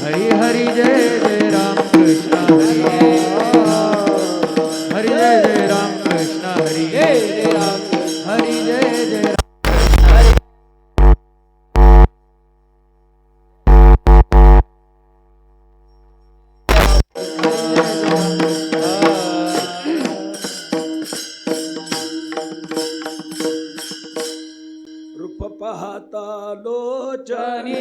हरी हरी जय जय राम कृष्ण हरी हरी जय जय राम कृष्ण हरी जय राम हरी जय जय राम रूप पाहता लोचनी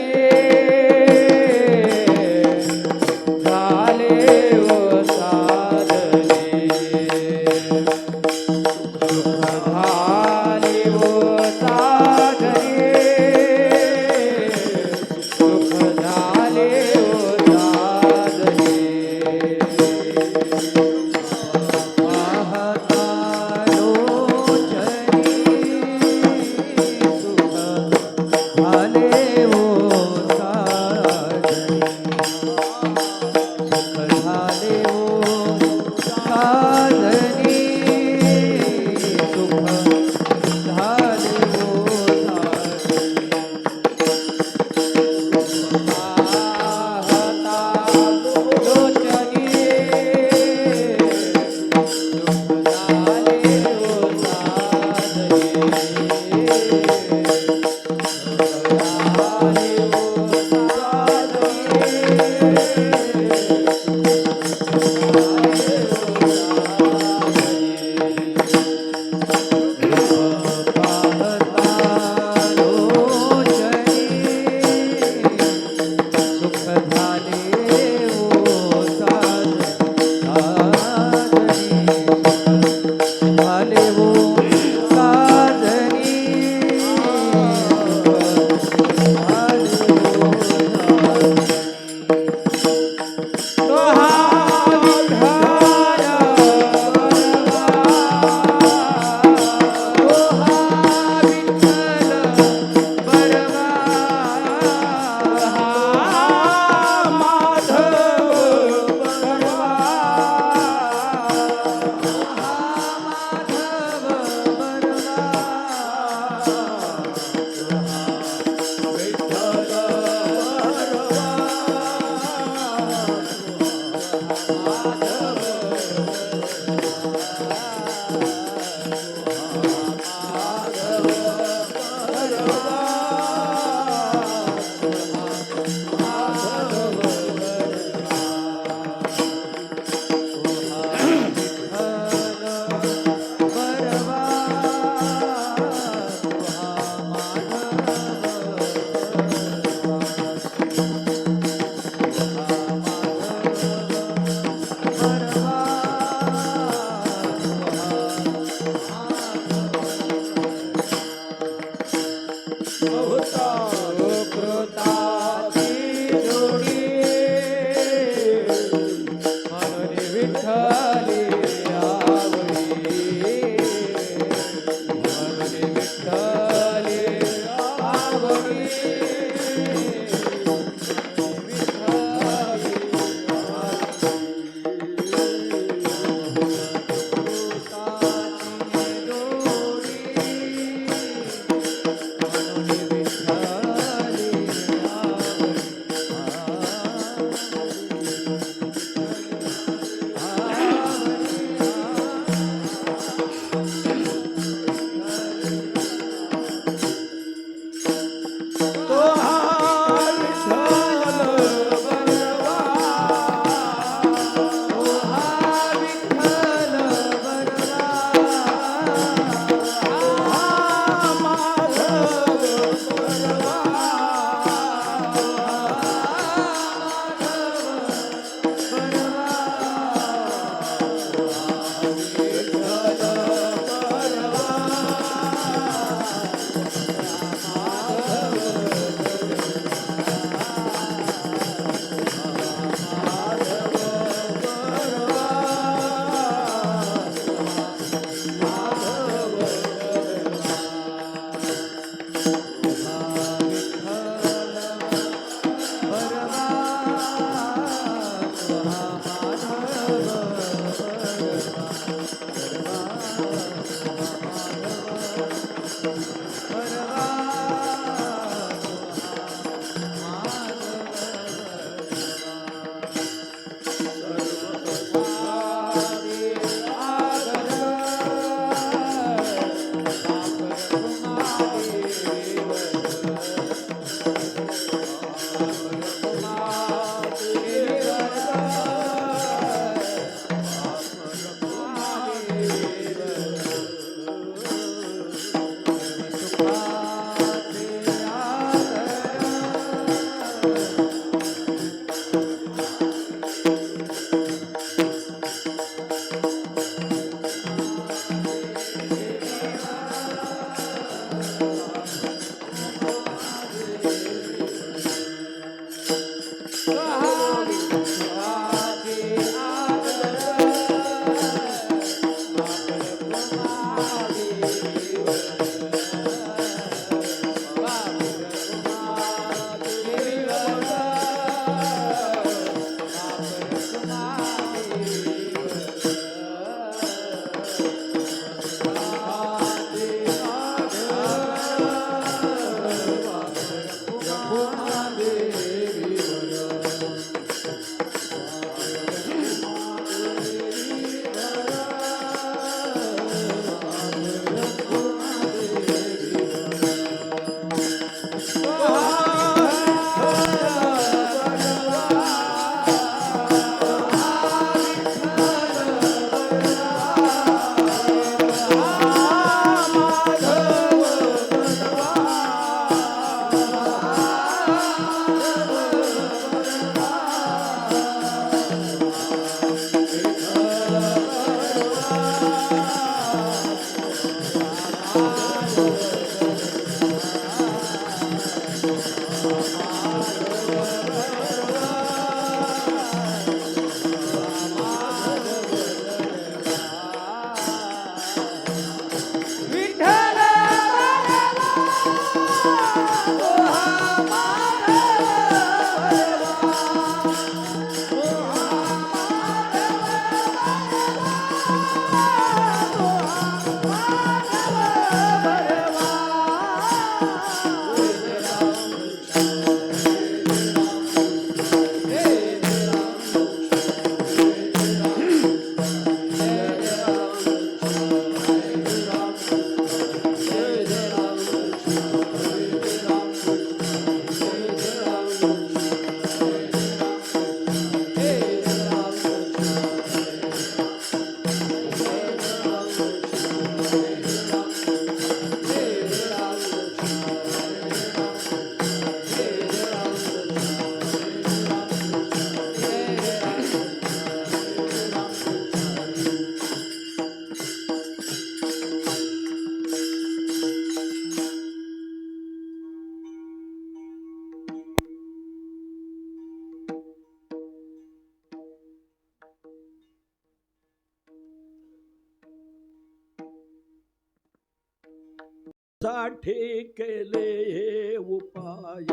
साठी केले हे उपाय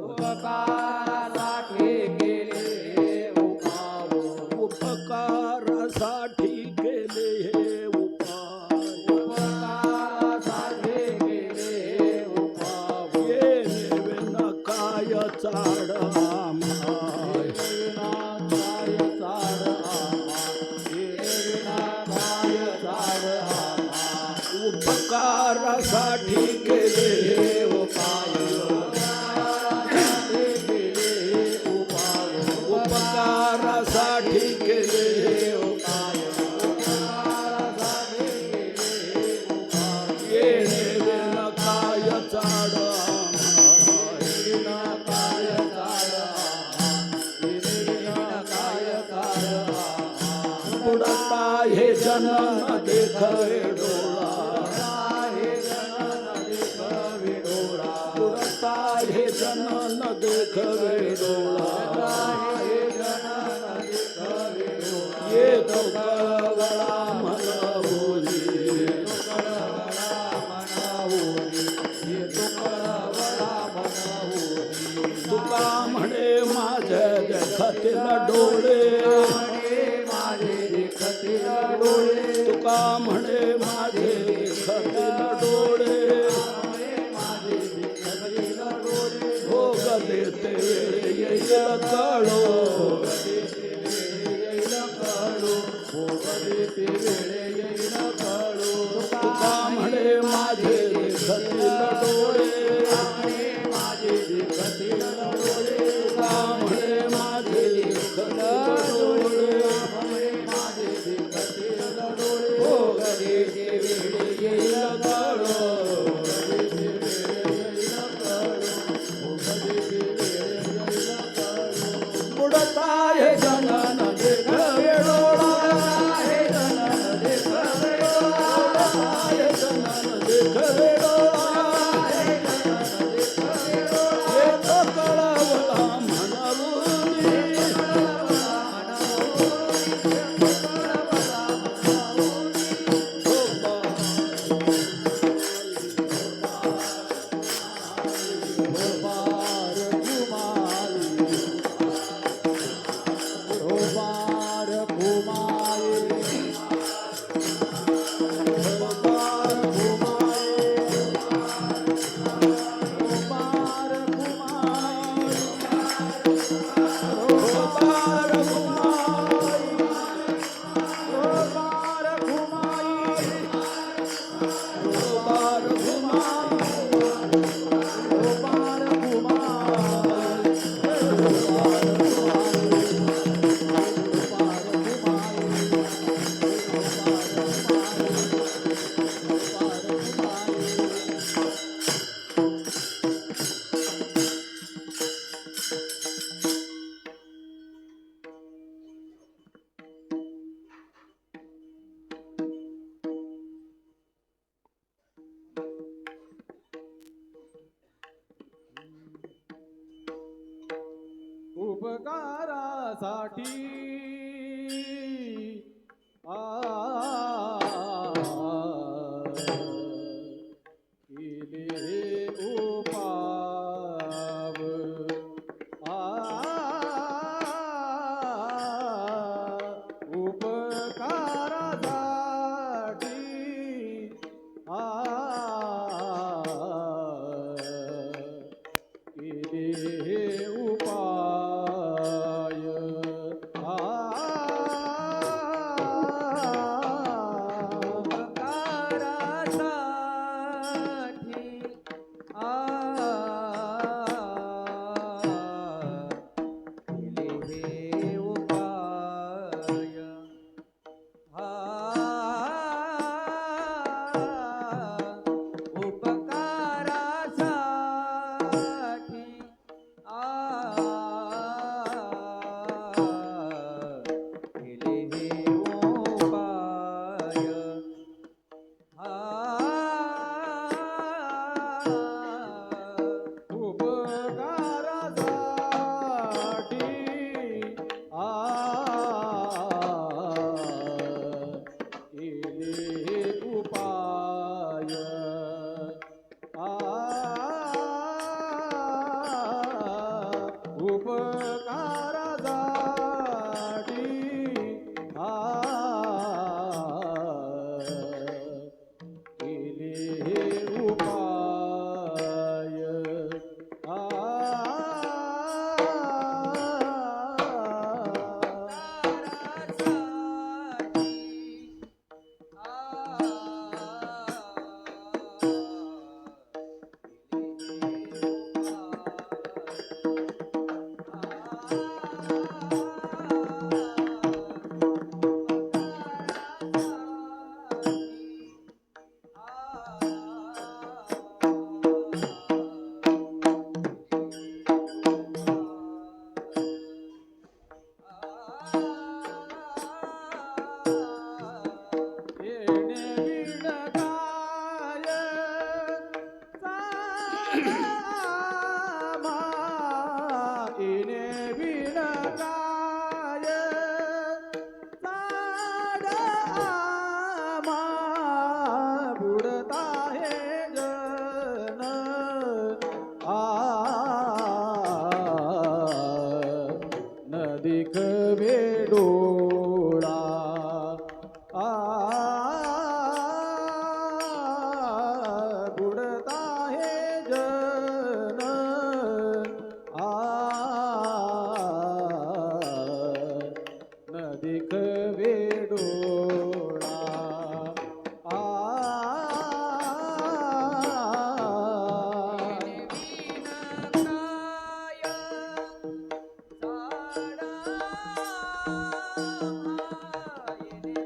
उपकारासाठी केले उपाय उपकारासाठी केले हे उपाय उपकारासाठी केले उपाय ये नेवेन काय चाड आम्हा विनाकाय चाड आम्हा विनाकाय चाड आम्हा उपकारासाठी केले हे उपाय उपकारासाठी केले हे उपाय ये नेवेन काय चाड बुडता हे जनन देखवे डोळा बुडता हे जनन देखवे डोळा ये तो कळवळा मन बोली तुका म्हणे माझ्या देखतील डोळे तुका म्हणे माझे देखतील डोळे भोग देते वेळ येईल कळो तुका म्हणे माझे देखतील डोळे तुका म्हणे माझे देखतील डोळे भोग देते वेळ येईल कळो बुडता हे जनन देखवे डोळा हे जनन देखवे डोळा हे जनन देखवे डोळा हे तो कळवळा म्हणून उपकारासाठी केले उपाव उपकारासाठी केले उपाय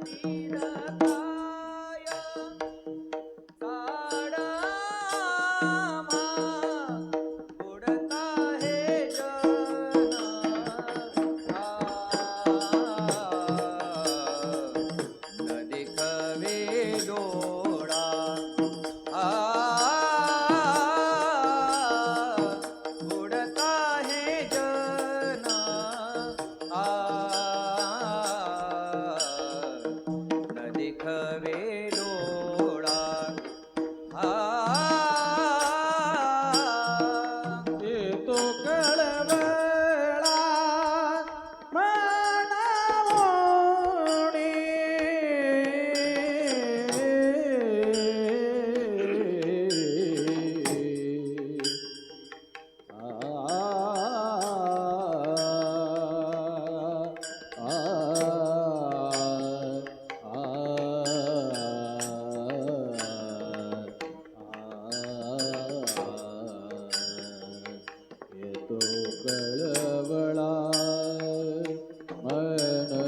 फिरताय साडामा बुडता हे जन नदी खवे डोळा बुडता हे जन नदी खवे डोळा येतो कळवळा मनावोनी येतो कळवळा मनवूनी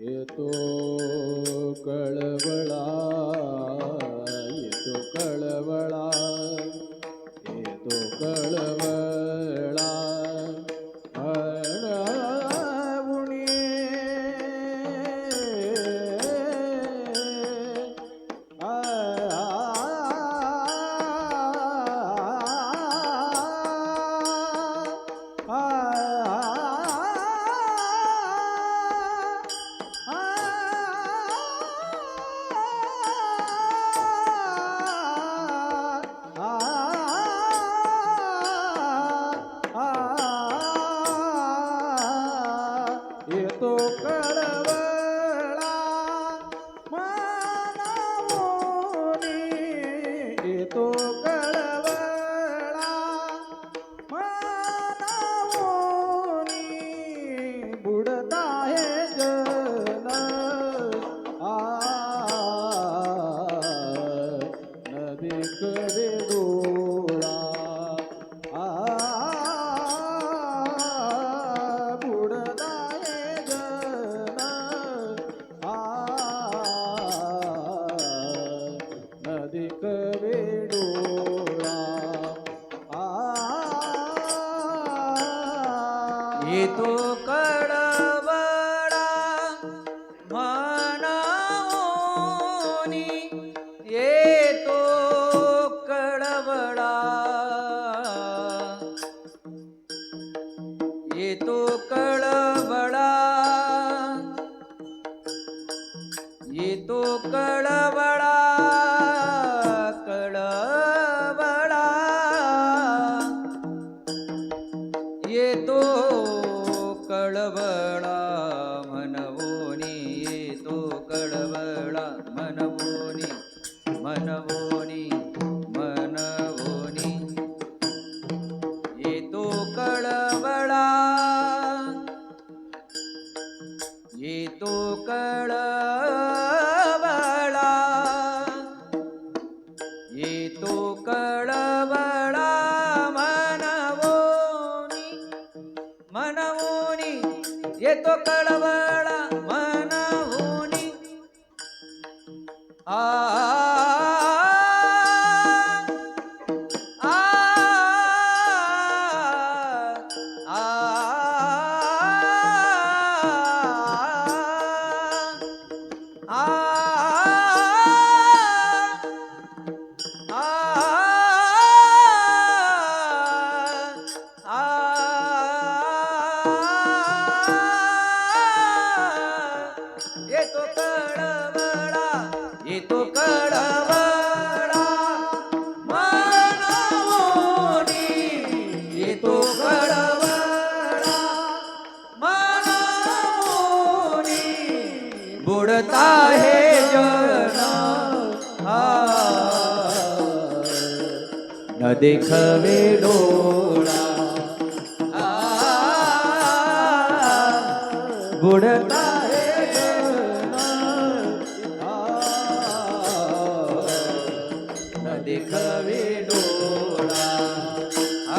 येतो कळवळा येतो कळवळा येतो कळवळा मनवूनी येतो कळवळा मनावोनी येतो कळवळा मनावोनी बुडता हे जन नदी कडे डोळा बुडता हे जन नदी कडे डोळा येतो कळवळा मनावोनी येतो कळवळा येतो कळवळा येतो कळवळा कळवळा येतो कळवळा मनवोनी येतो कळवळा मनवोनी मनवोनी मनवोनी येतो कळवळा येतो कळवळा येतो कळवळा मनवोनी मनवोनी येतो कळवळा मनवोनी आ आ आ येतो कळवळा येतो कळवळा मनवोनी येतो कळवळा मनवोनी बुडता हे जन न देखवे डोळा बुडता हे न देखवे डोळा डोळा आ,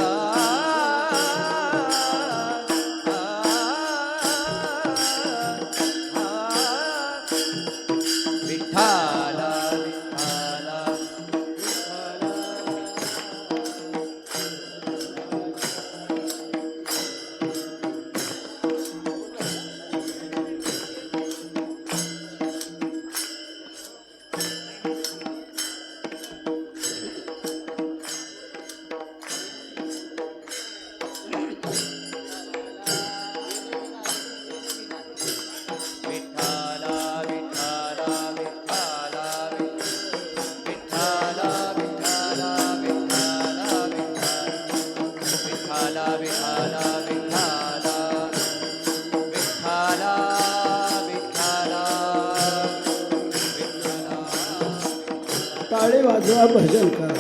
विठ्ठला विठ्ठला विठ्ठला विठ्ठला विठ्ठला विठ्ठला विठ्ठला विठ्ठला विठ्ठला विठ्ठला विठ्ठला विठ्ठला टाळी वाजवा भजन करा.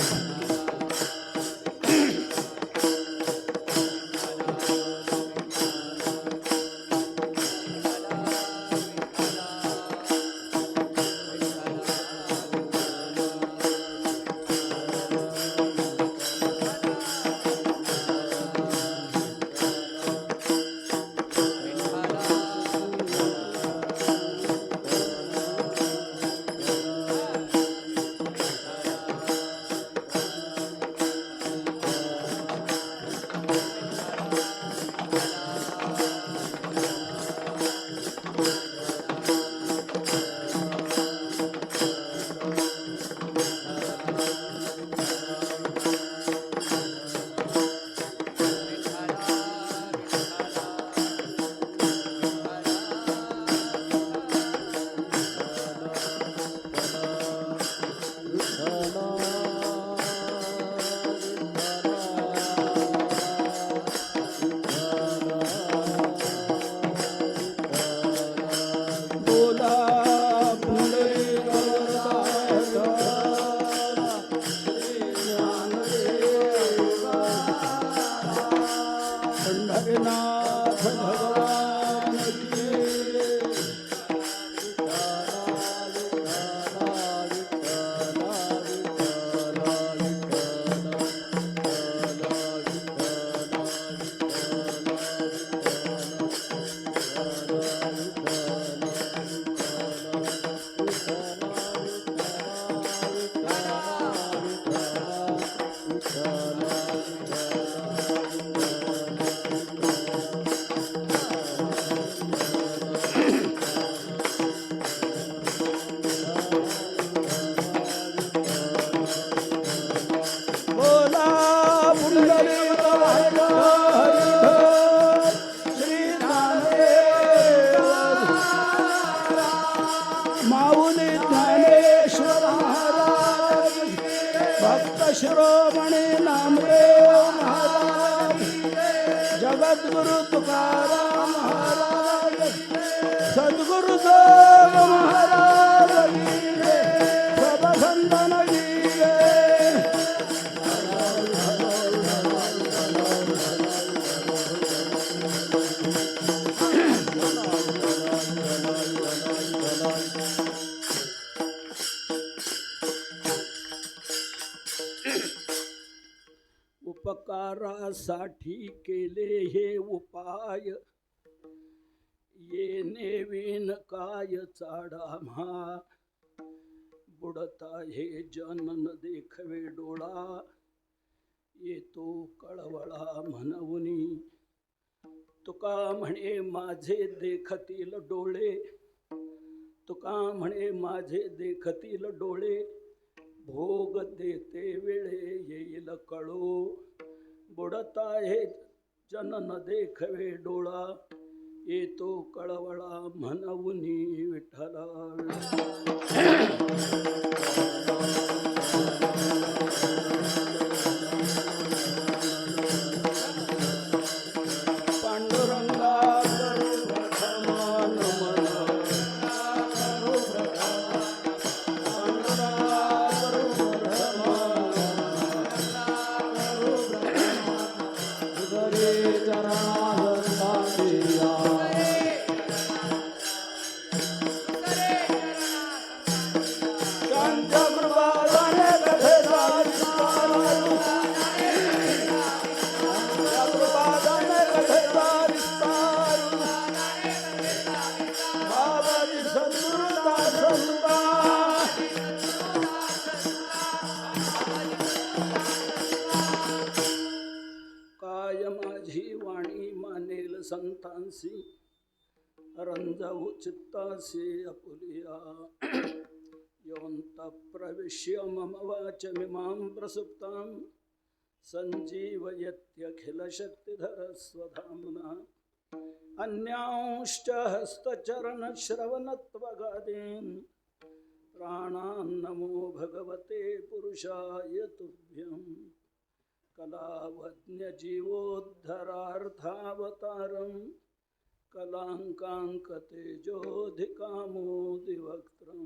पंढरीनाथ भगवान की माऊली ज्ञानेश्वर महाराज, भक्त शिरोमणी नामदेव महाराज, जगद्गुरु तुकाराम महाराज, सद्गुरुदेव महाराज की जय, प्रभसंतन की जय. उपकारासाठी केले हे उपाय, येणे विण काय चाडा म्हा, बुडता हे जनन देखवे डोळा, येतो कळवळा म्हणूनी. तुका म्हणे माझे देखतील डोळे, तुका म्हणे माझे देखतील डोळे, भोग देते वेळे येईल कळो, बुडता हे जनन देखवे डोळा, येतो कळवळा म्हणूनी. विठ्ठला पांडुरंगा संतांसी रंजाऊ चित्तासी अपुलिया योऽन्त प्रविश्य मम वाचमिमां प्रसुप्तां सञ्जीवयत्यखिलशक्तिधरस्वधाम्ना अन्यांश्च हस्तचरणश्रवणत्वगादीन् प्राणान्नमो भगवते पुरुषाय तुभ्यं कलावज्ञजीवोद्धरार्थावतारं कलाङ्काङ्कतेजोऽधिकामोदिवक्त्रं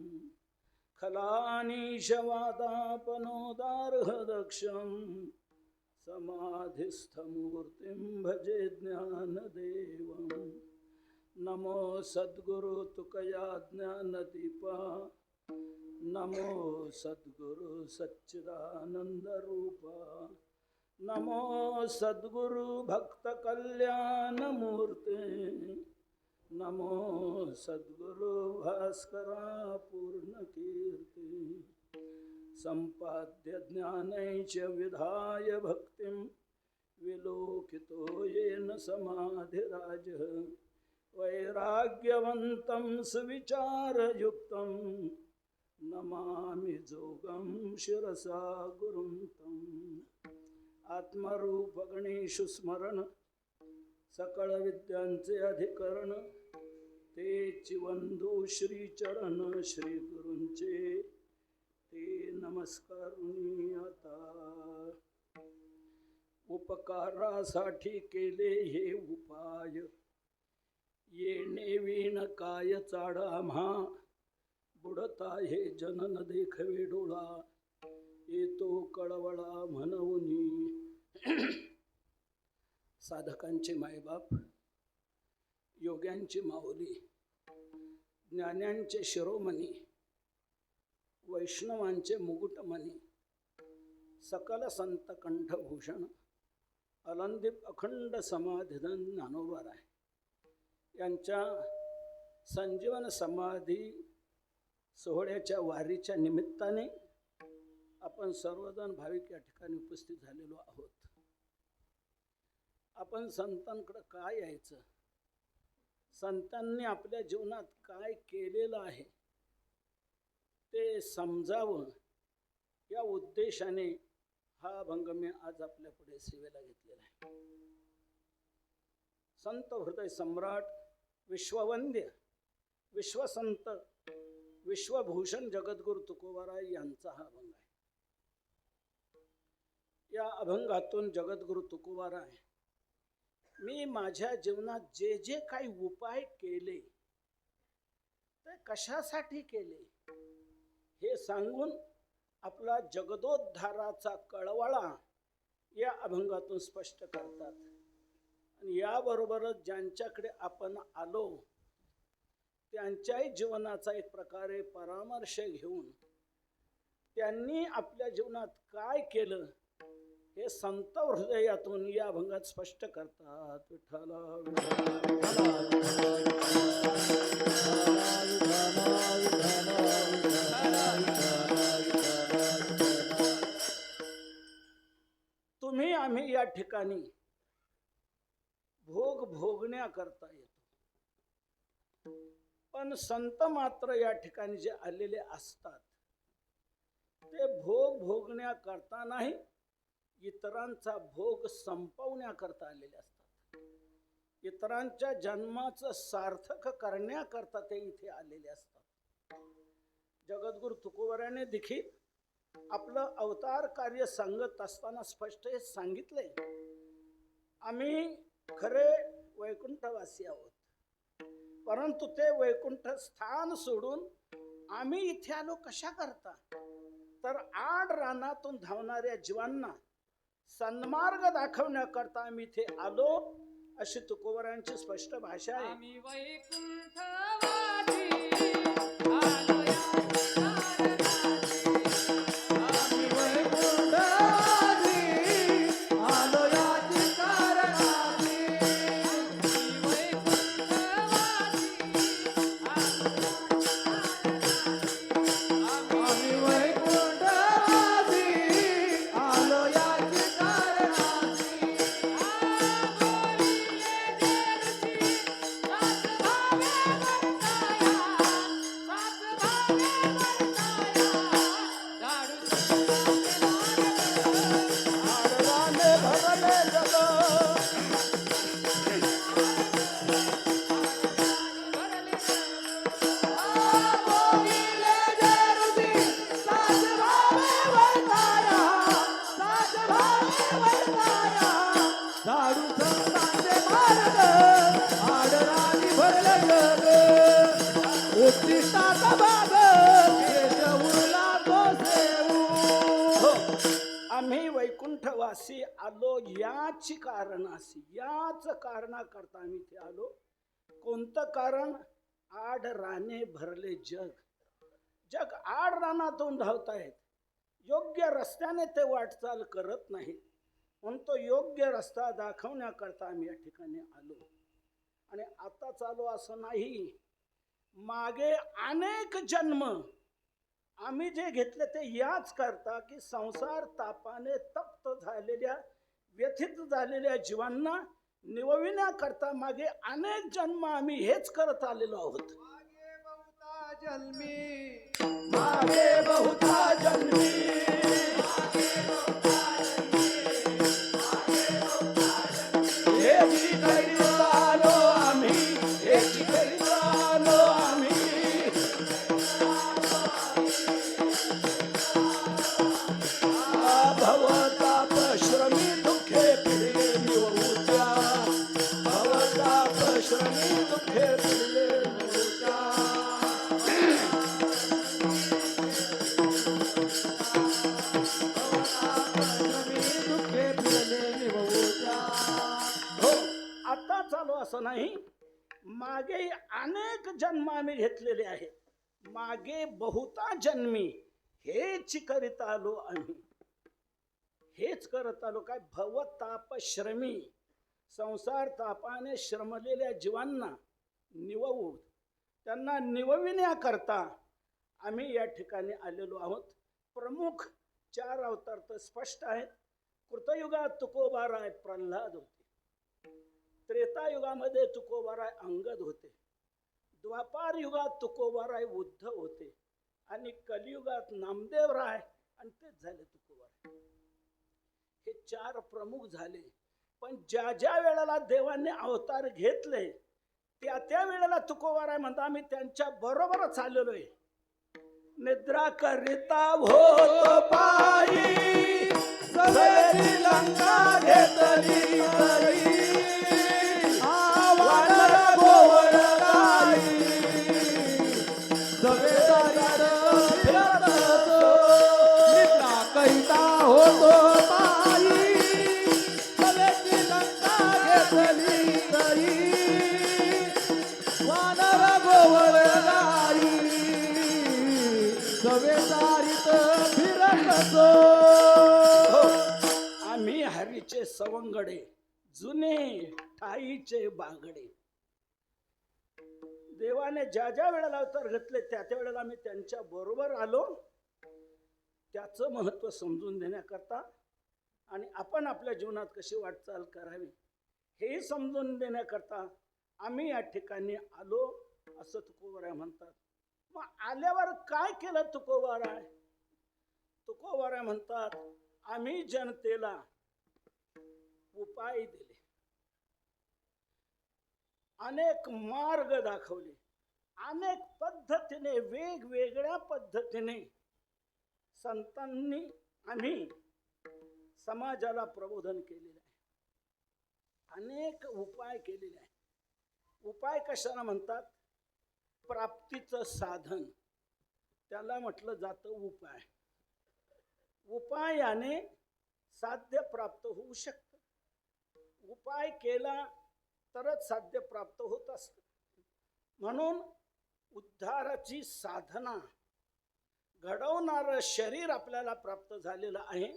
खलानीशवादापनोदार्हदक्षं समाधिस्थमूर्तिं भजे ज्ञानदेवं नमो सद्गुरु तुकया ज्ञानदीपा नमो सद्गुरु सच्चिदानन्दरूपा नमो सद्गुरु भक्तकल्याणमूर्ते नमो सद्गुरु भास्करा पूर्णकीर्ति सम्पाद्य ज्ञानैश्च विधाय भक्तिं विलोकितो येन समाधिराजः वैराग्यवन्तं सुविचारयुक्तं नमामि जोगं शिरसा गुरुं तम् आत्मरूप गणेशु स्मरण सकळ विद्यांचे अधिकरण तेची वंदू श्रीचरण श्री गुरूंचे ते नमस्कारुनी आता उपकारासाठी केले हे उपाय येणे विण काय चाडा आम्हा बुडता हे जनन देखवे डोळा येतो कळवळा म्हणूनी साधकांचे मायबाप योग्यांची माऊली ज्ञान्यांचे शिरोमणी वैष्णवांचे मुकुटमणी सकल संत कंठभूषण अलंदीप अखंड समाधिधन ज्ञानोबाराय यांच्या संजीवन समाधी सोहळ्याच्या वारीच्या निमित्ताने आपण सर्वजण भाविक या ठिकाणी उपस्थित झालेलो आहोत. आपण संतांकडे काय यायचं, संतांनी आपल्या जीवनात काय केलेलं आहे ते समजावं या उद्देशाने हा अभंग मी आज आपल्या पुढे सेवेला घेतलेला आहे. संत हृदय सम्राट विश्ववंद्य विश्वसंत विश्वभूषण जगद्गुरु तुकोबाराय यांचा हा अभंग आहे. या अभंगातून जगद्गुरु तुकोबाराय मी माझ्या जीवनात जे जे काही उपाय केले ते कशासाठी केले हे सांगून आपला जगदोद्धाराचा कळवळा या अभंगातून स्पष्ट करतात. आणि याबरोबरच ज्यांच्याकडे आपण आलो त्यांच्याही जीवनाचा एक प्रकारे परामर्श घेऊन त्यांनी आपल्या जीवनात काय केलं हे संत हृदयातून या अभंगात स्पष्ट करतात. विठ्ठला तुम्ही आम्ही या ठिकाणी भोगण्या करता येतो, पण संत मात्र या ठिकाणी जे आलेले असतात ते भोगण्या करता नाही, इतरांचा भोग संपवण्याकरता आलेले असतात. इतरांच्या जन्माचं सार्थक करण्याकरता ते इथे आलेले असतात. जगद्गुरु तुकोबाराने देखील आपलं अवतार कार्य सांगत असताना स्पष्ट हे सांगितले, आम्ही खरे वैकुंठवासी आहोत, परंतु ते वैकुंठ स्थान सोडून आम्ही इथे आलो कशा करता, तर आड रानातून धावणाऱ्या जीवांना सन्मार्ग दाखवण्याकरता आम्ही इथे आलो, अशी तुकोबारांची स्पष्ट भाषा आहे. आम्ही वैकुंठवासी आलो या पाया झाडू संतांचे मार्ग आडराणी भरलं जग उत्तिष्ठाचा भाग केशवला तो सेवू. हो, आम्ही वैकुंठवासी आलो याची कारणासी, याच कारणाकरता आम्ही इथे आलो. कोणतं कारण? आड राणे भरले जग. जग आड रानातून धावतायत, योग्य रस्त्याने ते वाटचाल करत नाही. म्हणून तो योग्य रस्ता दाखवण्याकरता आम्ही या ठिकाणी आलो. आणि आता चालू असं नाही, मागे अनेक जन्म आम्ही जे घेतले ते याच करता की संसार तापाने तप्त झालेल्या, व्यथित झालेल्या जीवांना निवविण्याकरता मागे अनेक जन्म आम्ही हेच करत आलेलो आहोत. मागे बहुता जन्मी हेची करीत आलो आम्ही, हेची करीत आलो आम्ही. भवताप श्रमी दुःखे पिढले निवृत्त्या, भवताप श्रमी दुःखे पिढले निवृत्त्या. दुःखे फिरले निवृत्त्या. हो, आता चालू असं नाही, मागे अनेक जन्म आम्ही घेतलेले आहेत. मागे बहुता जन्मी हेच करीत आलो आम्ही, हेच करत आलो. काय? भवताप श्रमी, संसार तापाने श्रमलेल्या जीवांना निववून त्यांना निवविण्याकरता आम्ही या ठिकाणी आलेलो आहोत. प्रमुख 4 अवतार तर स्पष्ट आहेत. कृतयुगात तुकोबाराय प्रल्हाद होते, त्रेतायुगामध्ये तुकोबाराय अंगद होते, द्वापार युगात तुकोबाराय उद्धव होते आणि कलियुगात नामदेवराय आणि तेच झाले तुकोबाराय. हे 4 प्रमुख झाले. पण ज्या ज्या वेळेला देवाने अवतार घेतले त्या त्या वेळेला तुकोबाराय म्हणता आम्ही त्यांच्या बरोबरच आलेलो आहे. निद्रा करिता होत पायी सवेरी लंका घेतली तरी वानर गोवर गाई सवेदारीत फिरत असो. निद्रा करिता होतो पायी सवेरी लंका घेतली तरी वानर गोवर गाई सवेदारीत फिरत असो. आम्ही हरीचे सवंगडे, जुने ठाईचे बागडे. देवाने ज्या ज्या वेळेला अवतार घेतले त्या त्या वेळेला आम्ही त्यांच्या बरोबर आलो. त्याचं महत्त्व समजून देण्याकरता आणि आपण आपल्या जीवनात कशी वाटचाल करावी हेही समजून देण्याकरता आम्ही या ठिकाणी आलो असं तुकोबाराय म्हणतात. मग आल्यावर काय केलं तुकोबाराय? तुकोबाराय म्हणतात आम्ही जनतेला उपाय दिले, अनेक मार्ग दाखवले, अनेक पद्धतीने वेगवेगळ्या पद्धतीने संतांनी आम्ही समाजाला प्रबोधन केलेलं आहे. अनेक उपाय केलेले आहे. उपाय कशाला म्हणतात? प्राप्तीचं साधन त्याला म्हटलं जातं उपाय. उपायाने साध्य प्राप्त होऊ शकतं. उपाय केला तरच साध्य प्राप्त होत असतं. म्हणून उद्धाराची साधना घडवणारं शरीर आपल्याला प्राप्त झालेलं आहे.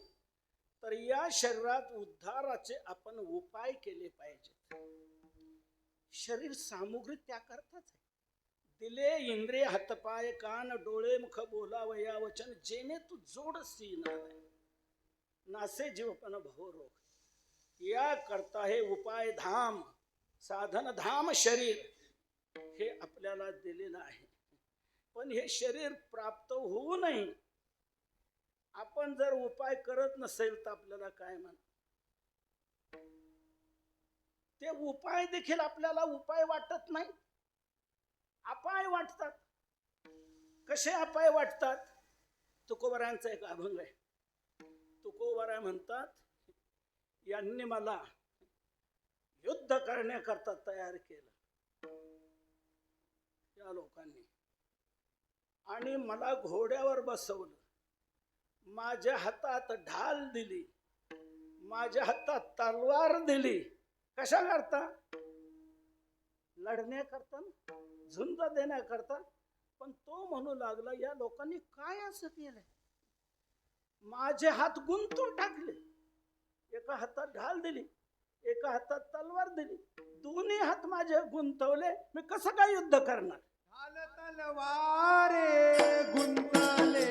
तर या शरीरात उद्धाराचे आपण उपाय केले पाहिजे. शरीर सामुग्री त्याकरताच आहे. दिले इंद्रिय हातपाय कान डोळे मुख बोलावया वचन जेणे तू जोडसी नासे जीवपण भवरोग. या करता हे उपाय धाम, साधन धाम शरीर हे आपल्याला दिलेलं आहे. पण हे शरीर प्राप्त होऊ नये आपण जर उपाय करत नसेल तर आपल्याला काय म्हणा? ते उपाय देखील आपल्याला उपाय वाटत नाही, अपाय वाटतात. कसे अपाय वाटतात? तुकोबारायांचा एक अभंग आहे. तुकोबाराय म्हणतात यांनी मला युद्ध करण्याकरता तयार केलं या लोकांनी, आणि मला घोड्यावर बसवलं, माझ्या हातात ढाल दिली, माझ्या हातात तलवार दिली. कशा करता? लढण्याकरता, झुंज देण्याकरता. पण तो म्हणू लागला, या लोकांनी काय असं केलंय? माझे हात गुंतून टाकले. एका हातात ढाल दिली, एका हातात तलवार दिली, दोन्ही हात माझे गुंतवले. मी कसं काय युद्ध करणार? ढाल तलवारे गुंतले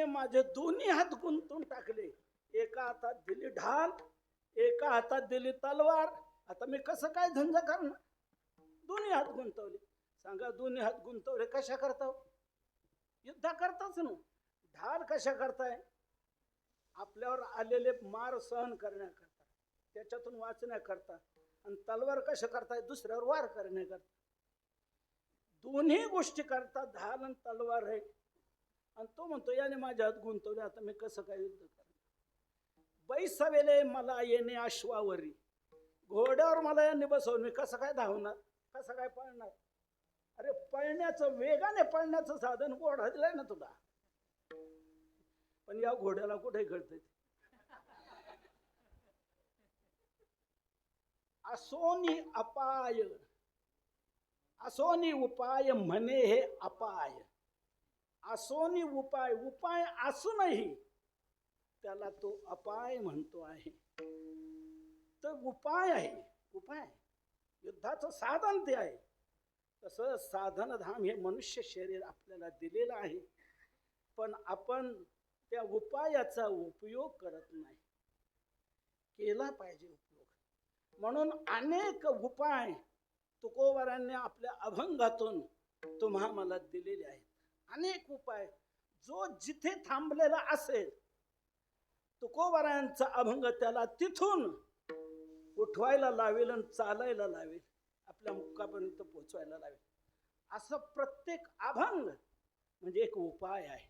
माझे दोन्ही हात गुंतून टाकले. एका हातात दिली ढाल, एका हातात दिली तलवार. आता मी कसं काय झंझ करणार? दोन्ही हात गुंतवले. सांगा, दोन्ही हात गुंतवले कशा करता? युद्ध करताच ना. ढाल कशा करताय? आपल्यावर आलेले मार सहन करण्याकरता, त्याच्यातून वाचण्याकरता. आणि तलवार कशा करताय? दुसऱ्यावर वार करण्याकरता. दोन्ही गोष्टी करता ढाल आणि तलवार आहे. आणि तो म्हणतो, याने माझ्या हात गुंतवले, आता मी कसं काय युद्ध करणार? बैसवेले मला येणे अश्वावरी, घोड्यावर मला यांनी बसवून मी कसं काय धावणार? कसं काय पळणार? अरे पळण्याचं, वेगाने पळण्याचं साधन घोडा दिलाय ना तुला. पण या घोड्याला कुठे कळतंय? असोनी अपाय, असोनी उपाय म्हणे हे अपाय. असोनी उपाय, उपाय असूनही त्याला तो अपाय म्हणतो आहे. तर उपाय आहे, उपाय युद्धाचं साधन ते आहे. तसं साधनधाम हे मनुष्य शरीर आपल्याला दिलेलं आहे, पण आपण त्या उपायाचा उपयोग करत नाही. केला पाहिजे उपयोग. म्हणून अनेक उपाय तुकोबारांनी आपल्या अभंगातून तुम्हा मला दिलेले आहेत. अनेक उपाय. जो जिथे थांबलेला असेल, तुकोबारायांचा अभंग त्याला तिथून उठवायला लावेल आणि चालायला लावेल, आपल्या मुक्कापर्यंत पोहोचवायला लावेल. असं प्रत्येक अभंग म्हणजे एक उपाय आहे.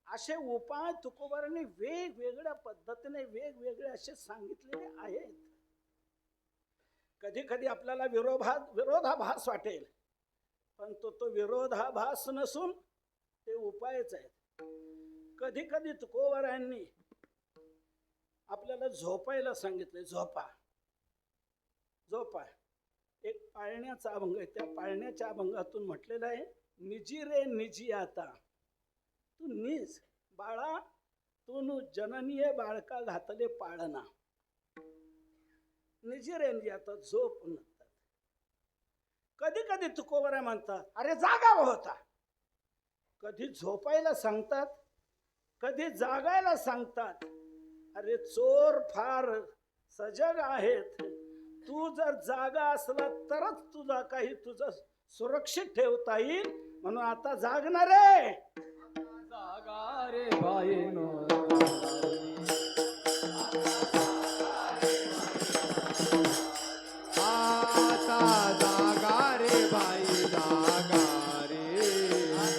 असे उपाय तुकोबारांनी वेगवेगळ्या पद्धतीने वेगवेगळे असे सांगितलेले आहेत. कधी कधी आपल्याला विरोधाभास वाटेल, पण तो विरोधाभास नसून ते उपायच आहेत. कधी कधी तुकोबारांनी आपल्याला झोपायला सांगितले. झोपा, झोपा. एक पाळण्याचा अभंग आहे, त्या पाळण्याच्या अभंगातून म्हटलेलं आहे, निजी रे निजी आता तू निज बाळा, तू जननीय बाळका घातले पाळणा. निजी रे निजी आता, झोप म्हणतात. कधी कधी तुकोबारा म्हणतात, अरे जागा होता. कधी झोपायला सांगतात, कधी जागायला सांगतात. अरे चोर फार सजग आहेत, तू जर जागा असला तरच तुझा काही तुझं सुरक्षित ठेवता येईल, म्हणून आता जागणार रे. जागा रे बाईनो, आता जागा रे बाई, जागा रे.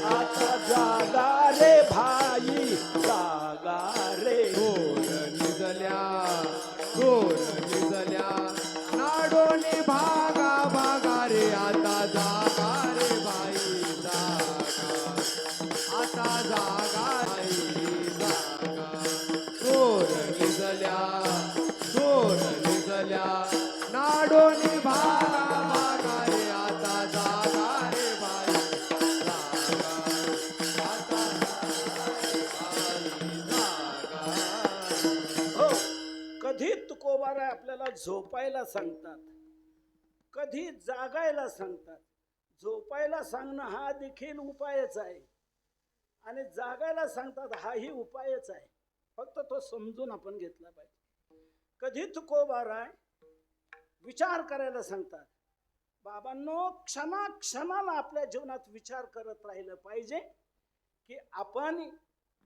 आता जागा रे भाई, जागा रे. घोर निजल्या, घोर निजल्या, नाडोनी भागा भागा रे. आता जागा रे बाई, जागा. आता जागा रे जागा. घोर निजल्या, घोर निजल्या, नाडोनी भागा भागा रे. आता जागा रे बाई, जागा. आता जागा रे बाई, जागा. हो, कधी तुकोबाराय आपल्याला झोपायला सांगतात, कधी जागायला सांगतात. झोपायला सांगणं हा देखील उपायच आहे आणि जागायला सांगतात हाही उपायच आहे. फक्त तो समजून आपण घेतला पाहिजे. कधी तुकोबाराय विचार करायला सांगतात. बाबांनो, क्षणाक्षणाला आपल्या जीवनात विचार करत राहिलं पाहिजे की आपण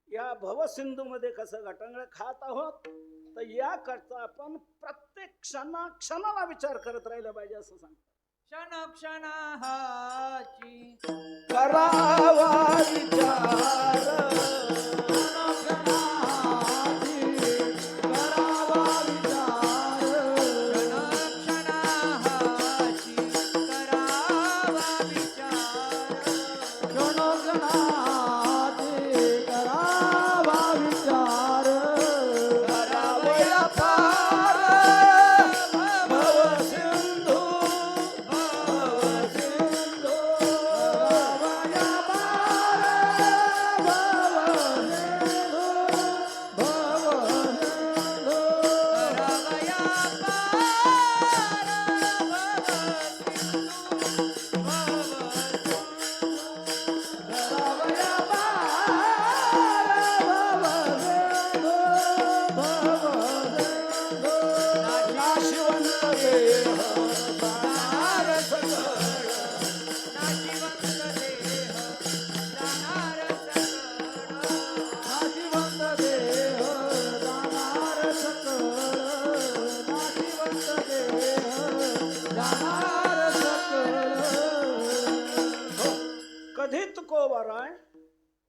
या भवसिंधूमध्ये कसं गटांगळ खात आहोत, तर याकरता आपण प्रत्येक क्षणाला विचार करत राहिलं पाहिजे असं सांगतात. क्षण क्षणाची करावा विचार,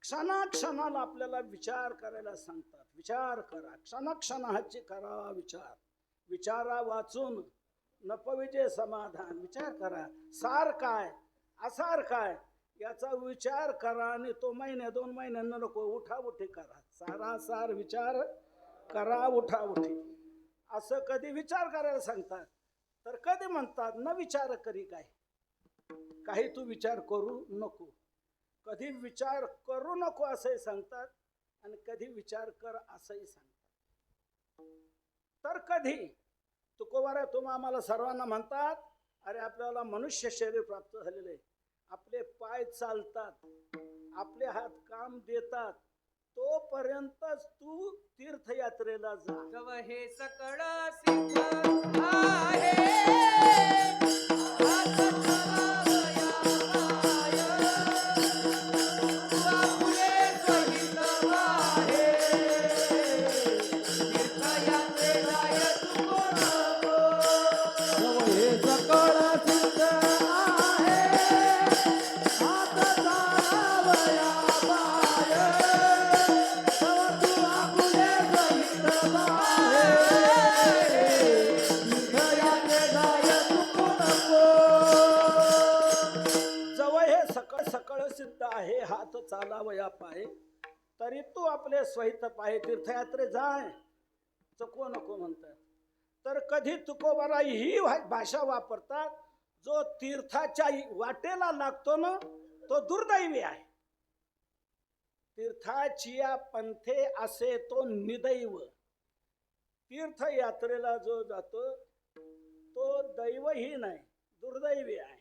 क्षणाक्षणाला आपल्याला विचार करायला सांगतात. विचार करा, क्षणाक्षणाची करा विचार. विचारा वाचून नपविजे समाधान. विचार करा, सार काय असार काय याचा विचार करा आणि तो महिन्या 2 महिन्यांना नको, उठाउठी करा. सारासार विचार करा, उठाउठी. असं कधी विचार करायला सांगतात तर कधी म्हणतात न विचार करी काय, काही तू विचार करू नको. कधी विचार करू नको असंही सांगतात आणि कधी विचार कर असंही सांगतात. तर कधी तुकोबाराय तुम्हा आम्हाला सर्वांना म्हणतात, अरे आपल्याला मनुष्य शरीर प्राप्त झालेले आहे, आपले पाय चालतात, आपले हात काम देतात, तोपर्यंतच तू तीर्थयात्रेला जा. जव हे सकळ सिद्ध आहे, हात चालावया पाय, तरी तू आपले स्वहित पाय तीर्थयात्रे जाय, चुकवू नको म्हणतात. तर कधी तुकोबाराय ही भाषा वापरतात, जो तीर्थाच्या वाटेला लागतो ना तो दुर्दैवी आहे. तीर्थाची पंथे असे तो निदैव. तीर्थयात्रेला जो जातो तो दैवही नाही, दुर्दैवी आहे.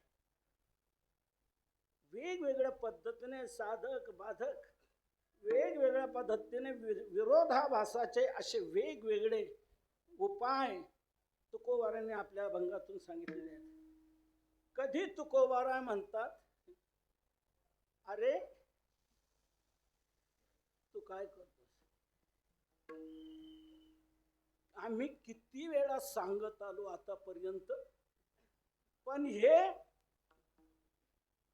वेगवेगळ्या पद्धतीने साधक बाधक, वेगवेगळ्या पद्धतीने विरोधाभासाचे असे वेगवेगळे उपाय तुकोबारायांनी आपल्या अभंगातून सांगितलेले आहेत. कधी तुकोबाराय म्हणतात, अरे तू काय करतोस, आम्ही किती वेळा सांगत आलो आतापर्यंत, पण हे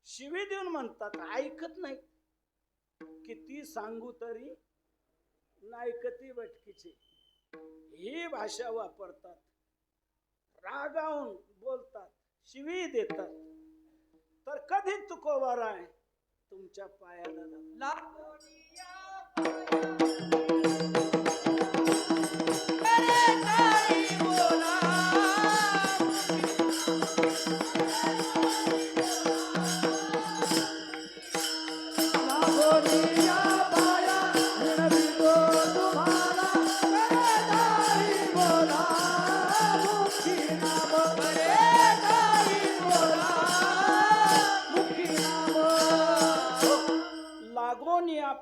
शिवी देऊन म्हणतात, ऐकत नाही. किती सांगू तरी नायकती बटकीची ही भाषा वापरतात, रागावून बोलतात, शिवी देतात. तर कधी तुकोबाराय तुमच्या पायाला बोला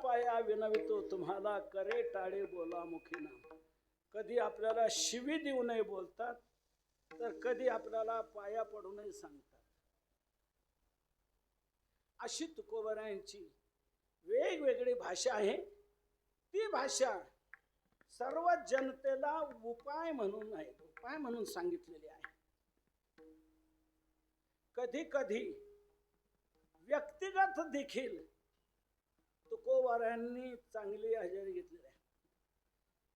पाया विनवितो तुम्हाला, करे टाळे बोला मुखी नाम. कधी आपल्याला शिवी देऊ नये बोलतात, तर कधी आपल्याला पाया पडू नये सांगतात. अशी तुकोबरायांची वेगवेगळी भाषा आहे. ती भाषा सर्व जनतेला उपाय म्हणून आहे, उपाय म्हणून सांगितलेली आहे. कधी कधी व्यक्तिगत देखील तुकोबरायांनी चांगली हजेरी घेतलेली आहे.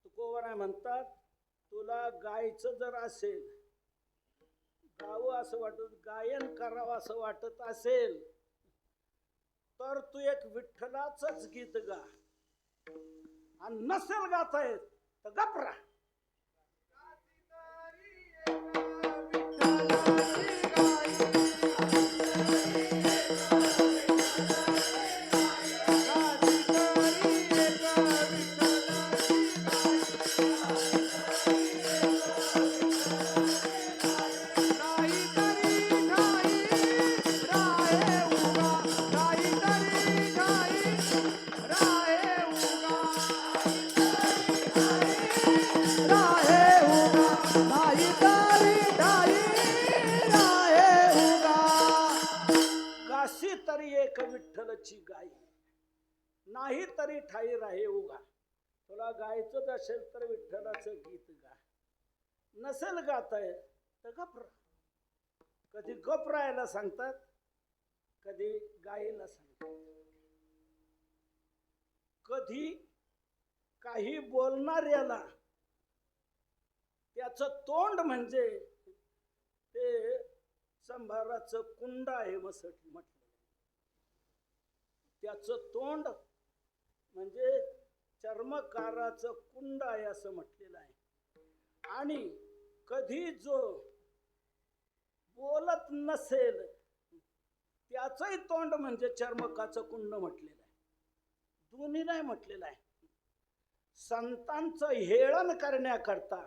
तुकोबराय म्हणतात, तुला गायचं जर असेल, गावं असं वाटत, गायन करावं असं वाटत असेल, तर तू एक विठ्ठलाचंच गीत गा. आणि नसेल गाता येत तर गपरा. एक विठ्ठलची गाई, नाही तरी ठाई राहे उगा. तुला गायचं असेल तर विठ्ठलाचं गीत गा. नसेल गाता येत तर गपरा. कधी गपरायला सांगतात, कधी गायला सांगतात. कधी काही बोलणाऱ्याला त्याचं तोंड म्हणजे ते संभाराचं कुंड आहे म्हटलं. त्याचं तोंड म्हणजे चर्मकाराचं कुंड आहे असं म्हटलेलं आहे. आणि कधी जो बोलत नसेल त्याचंही तोंड म्हणजे चर्मकाचं कुंड म्हटलेलं आहे. दोन्ही नाही म्हटलेलं आहे. संतांचं हेळन करण्याकरता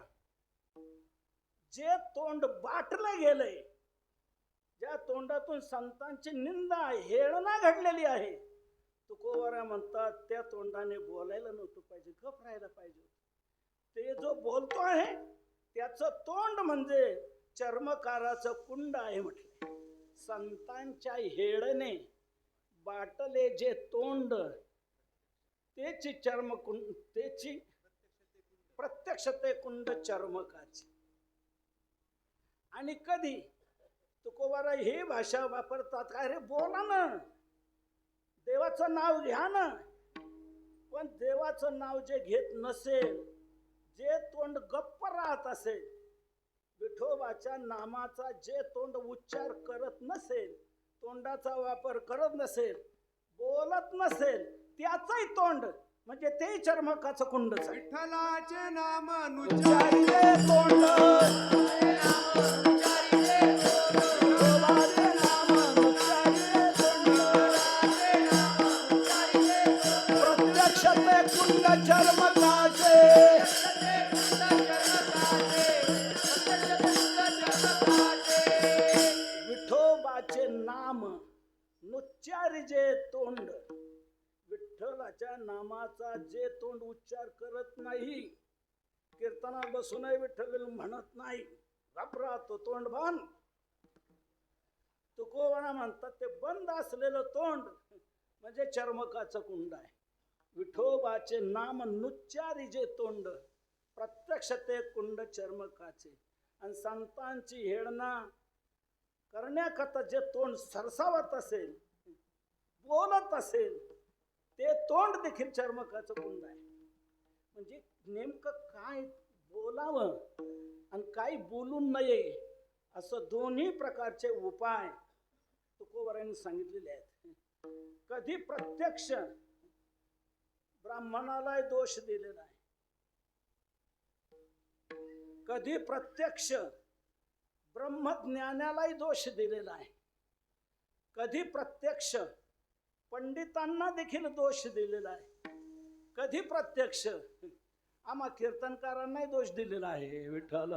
जे तोंड बाटलं गेलंय, ज्या तोंडातून संतांची निंदा हेळना घडलेली आहे, तुकोबराय म्हणतात त्या तोंडाने बोलायला नव्हतं पाहिजे, गप राहायला पाहिजे. ते जो बोलतो आहे त्याचं तोंड म्हणजे चर्मकाराचं कुंड आहे म्हटलं. संतांच्या हेळने बाटले जे तोंड त्याची चर्मकुंड, त्याची प्रत्यक्ष ते कुंड चर्मकाची. आणि कधी तुकोबराय ही भाषा वापरतात, काय रे बोला ना, देवाचं नाव घ्या ना. पण देवाचं नाव जे घेत नसेल, जे तोंड गप्प राहत असेल, विठोबाच्या नामाचा जे तोंड उच्चार करत नसेल, तोंडाचा वापर करत नसेल, बोलत नसेल, त्याचंही तोंड म्हणजे ते चर्मकाचं कुंडच आहे. विठ्ठलाचे नाम नुचारिले तोंड, विठोबाचे नाम नुच्चारी जे तोंड, विठ्ठलाच्या नामाचा जे तोंड उच्चार करत नाही, कीर्तनात बसूनही विठ्ठल म्हणत नाही, घाबरा तो तोंड बंद. तुकोबरा म्हणतात ते बंद असलेलं तोंड म्हणजे चर्मकाचं कुंड आहे. विठोबाचे नाम नुच्चारी जे तोंड, प्रत्यक्ष ते कुंड चर्मकाचे. आणि संतांची हेळना करण्याकरता जे तोंड सरसावत असेल, बोलत असेल, ते तोंड देखील चर्मकाचं कुंड आहे. म्हणजे नेमकं काय बोलावं आणि काय बोलू नये असं दोन्ही प्रकारचे उपाय तुकोबरायांनी सांगितलेले आहेत. कधी प्रत्यक्ष ब्राह्मणाला दोष दिलेला आहे, कधी प्रत्यक्ष ब्रह्मज्ञानालाही दोष दिलेला आहे, कधी प्रत्यक्ष पंडितांना देखील दोष दिलेला आहे, कधी प्रत्यक्ष आम्हा कीर्तनकारांनाही दोष दिलेला आहे. विठ्ठल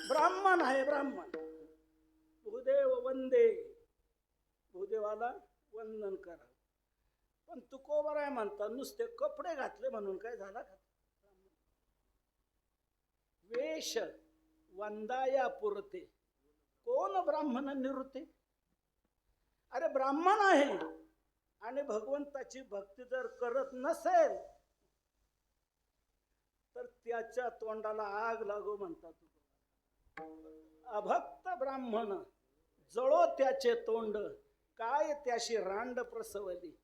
ब्राह्मण आहे पण तुकोबराय म्हणतात नुसते कपडे घातले म्हणून काय झाला का? वेश वंदाया पुरते कोण ब्राह्मण निवृत्ते. अरे ब्राह्मण आहे आणि भगवंताची भक्ती जर करत नसेल तर त्याच्या तोंडाला आग लागो म्हणतात. अभक्त ब्राह्मण जळो त्याचे तोंड, काय त्याशी रांड प्रसवली,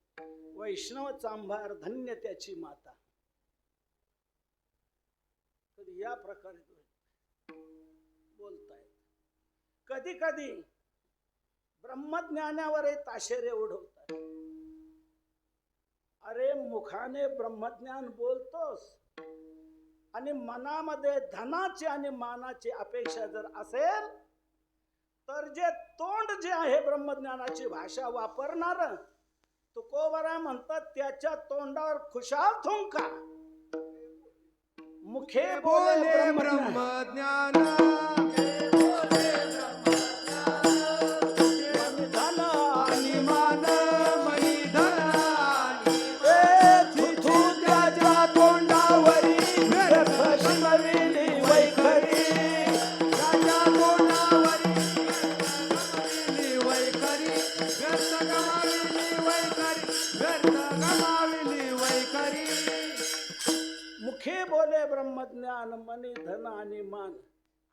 वैष्णव चांभार धन्य त्याची माता. कधी या प्रकारे बोलतायत. कधी कधी ब्रह्मज्ञानावरही ताशेरे उडवतात. अरे मुखाने ब्रह्मज्ञान बोलतोस आणि मनामध्ये धनाची आणि मानाची अपेक्षा जर असेल तर जे तोंड जे आहे ब्रह्मज्ञानाची भाषा वापरणार तुकोबरा म्हणतात त्याच्या तोंडावर खुशाल थुंका. मुखे बोले ब्रह्मज्ञान, धन आणि मान त्याच्या तोंडावरी शिमविली वैखरी, त्याच्या तोंडावरी वैखरी, व्यर्थ गमाविली वैखरी, व्यर्थ गमाविली वैखरी. मुखे बोले ब्रह्मज्ञान मनी धन आणि मान,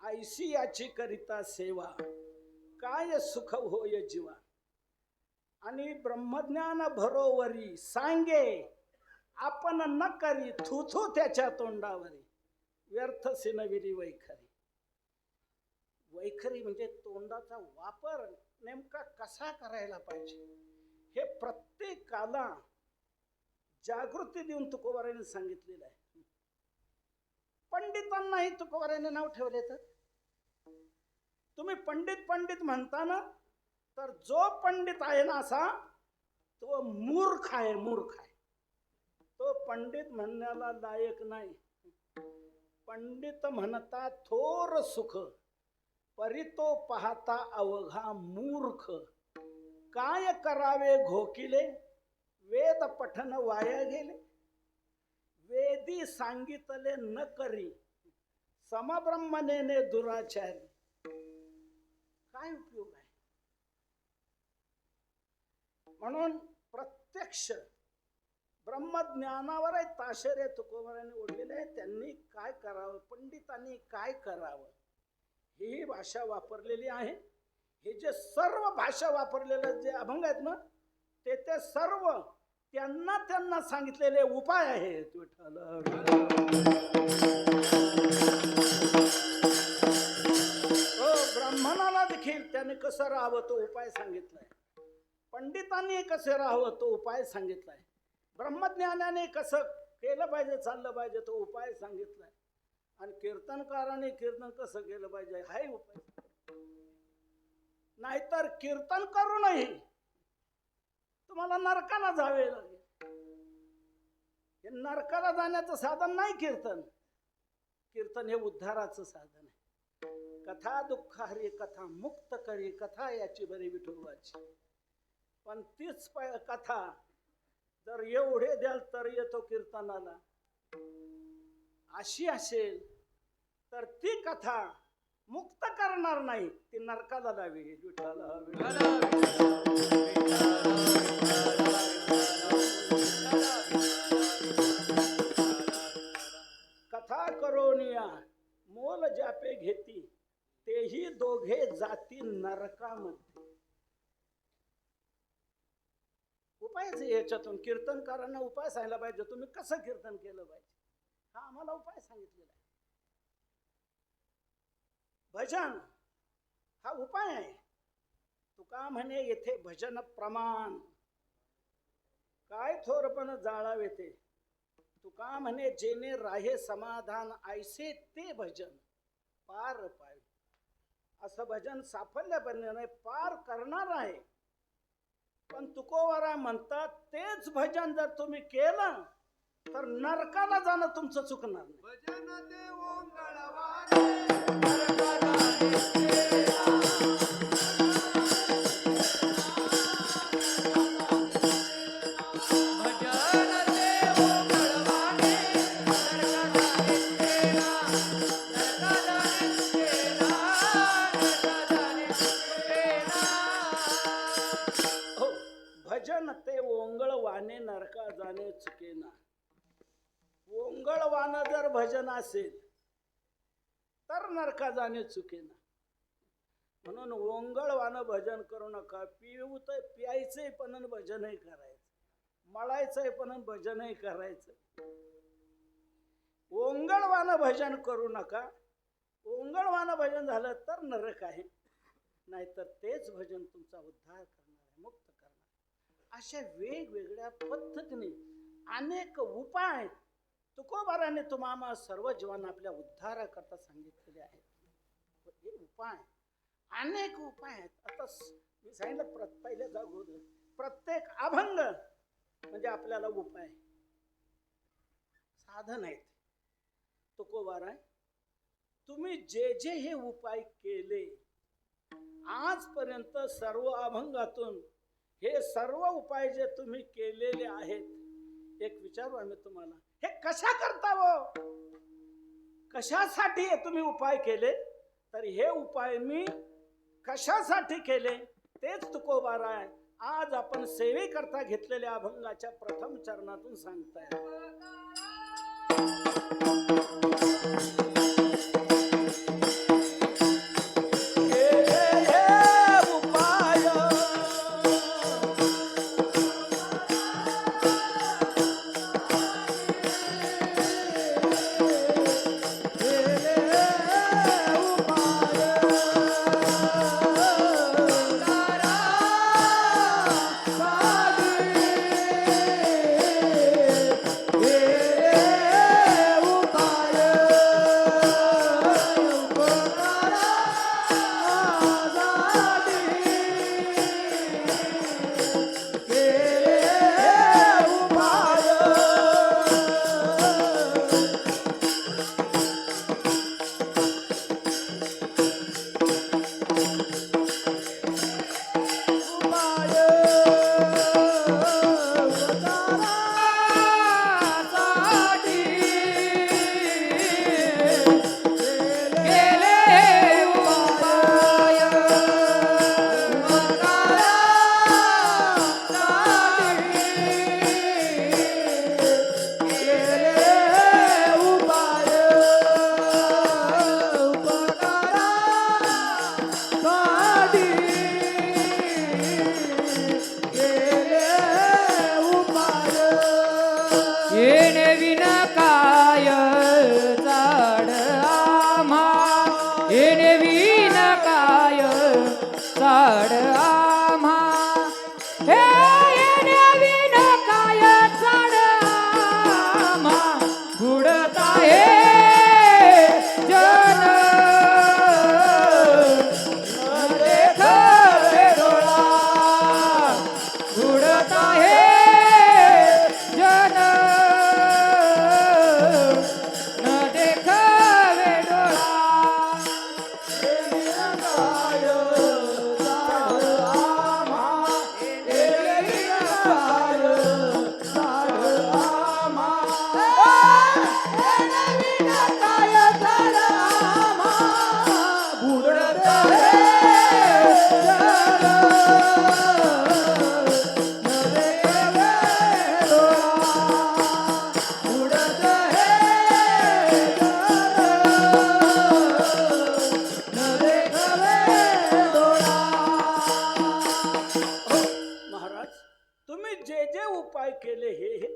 ऐशी याची करिता सेवा, काय सुख होय जीवा. आणि ब्रह्मज्ञान भरोवरी सांगे आपण न करी, थुथू त्याच्या तोंडावरी, व्यर्थ सिनविरी वैखरी. वैखरी म्हणजे तोंडाचा वापर नेमका कसा करायला पाहिजे हे प्रत्येकाला जागृती देऊन तुकोबाराने सांगितलेलं आहे. पंडितांनाही तुकोबाराने नाव ठेवले. तर तुम्ही पंडित पंडित म्हणता ना, तर जो पंडित आहे ना असा तो मूर्ख आहे. मूर्ख आहे तो, पंडित म्हणण्याला लायक नाही. पंडित म्हणता थोर सुख, परी तो पाहता अवघा मूर्ख. काय करावे घोकिले, वेद पठन वाया गेले, वेदी सांगितले न करी, समब्रह्मनेने दुराचारी. काय उपयोग आहे? म्हणून प्रत्यक्ष ब्रह्मज्ञानावर ताशेरे तुकोबाराने ओढलेले आहे. त्यांनी काय करावं, पंडितांनी काय करावं ही भाषा वापरलेली आहे. हे जे सर्व भाषा वापरलेले जे अभंग आहेत ना ते सर्व त्यांना सांगितलेले उपाय आहेत. विठ्ठल ब्राह्मणाला देखील त्याने कसं राहावं तो उपाय सांगितलाय. पंडितांनी कसं राहावं तो उपाय सांगितलाय. ब्रह्मज्ञानाने कसं केलं पाहिजे, चाललं पाहिजे तो उपाय सांगितलाय. आणि कीर्तनकाराने कीर्तन कसं केलं पाहिजे हाही उपाय. नाहीतर कीर्तन करूनही तुम्हाला नरकाला जावे लागेल. हे नरकाला जाण्याचं साधन नाही कीर्तन. कीर्तन हे उद्धाराचं साधन आहे. कथा दुःख हरी कथा मुक्त करी, कथा याची बरी विठोबाची. पण तीच कथा जर एवढे द्याल तर येतो कीर्तनाला, अशी असेल तर ती कथा मुक्त करणार नाही, ती नरकाला लावी. कथा करोनिया मोल जापे घेती, तेही दोघे जाती नरकामध्ये. उपायच याच्यातून कीर्तनकारांना उपाय सांगितला पाहिजे. तुम्ही कसं कीर्तन केलं पाहिजे हा आम्हाला उपाय सांगितलेला आहे. भजन हा उपाय आहे. तुका म्हणे येथे भजन प्रमाण, काय थोरपण जाळावे ते. तुका म्हणे जेने राहे समाधान, ऐसे ते भजन पार पाय. असं भजन साफल्यपणे पार करणार आहे. पण तुकोबारा म्हणतात तेच भजन जर तुम्ही केलं तर नरकाला जाणं तुमचं चुकणार नाही. भजन ते ओंगळवारे नरका जाणे चुकेना. ओंगळवान जर भजन असेल तर नरका जाणे चुकेना. म्हणून ओंगळवान भजन करू नका. प्यायचंय पण भजनही करायचं, मळायचंय पण भजनही करायचं. ओंगळवान भजन करू नका. ओंगळवान भजन झालं तर नरक आहे, नाहीतर तेच भजन तुमचा उद्धार करणार आहे, मुक्त करणार आहे. अशा वेगवेगळ्या पद्धतीने अनेक उपाय तुकोबाराने तुम्हाला सर्व जीवांना आपल्या उद्धाराकरता सांगितलेले आहेत. हे उपाय अनेक उपाय आहेत. आता मी सांगितलं पहिल्या जागोदर प्रत्येक अभंग म्हणजे आपल्याला उपाय साधन आहेत. तुकोबारा तुम्ही जे जे हे उपाय केले आजपर्यंत सर्व अभंगातून, हे सर्व उपाय जे तुम्ही केलेले आहेत, एक विचारू आम्ही तुम्हाला, हे कशा करता हो? कशासाठी हे तुम्ही उपाय केले? तर हे उपाय मी कशासाठी केले तेच तुकोबारा आहे आज आपण सेवेकरता घेतलेल्या अभंगाच्या प्रथम चरणातून सांगताय.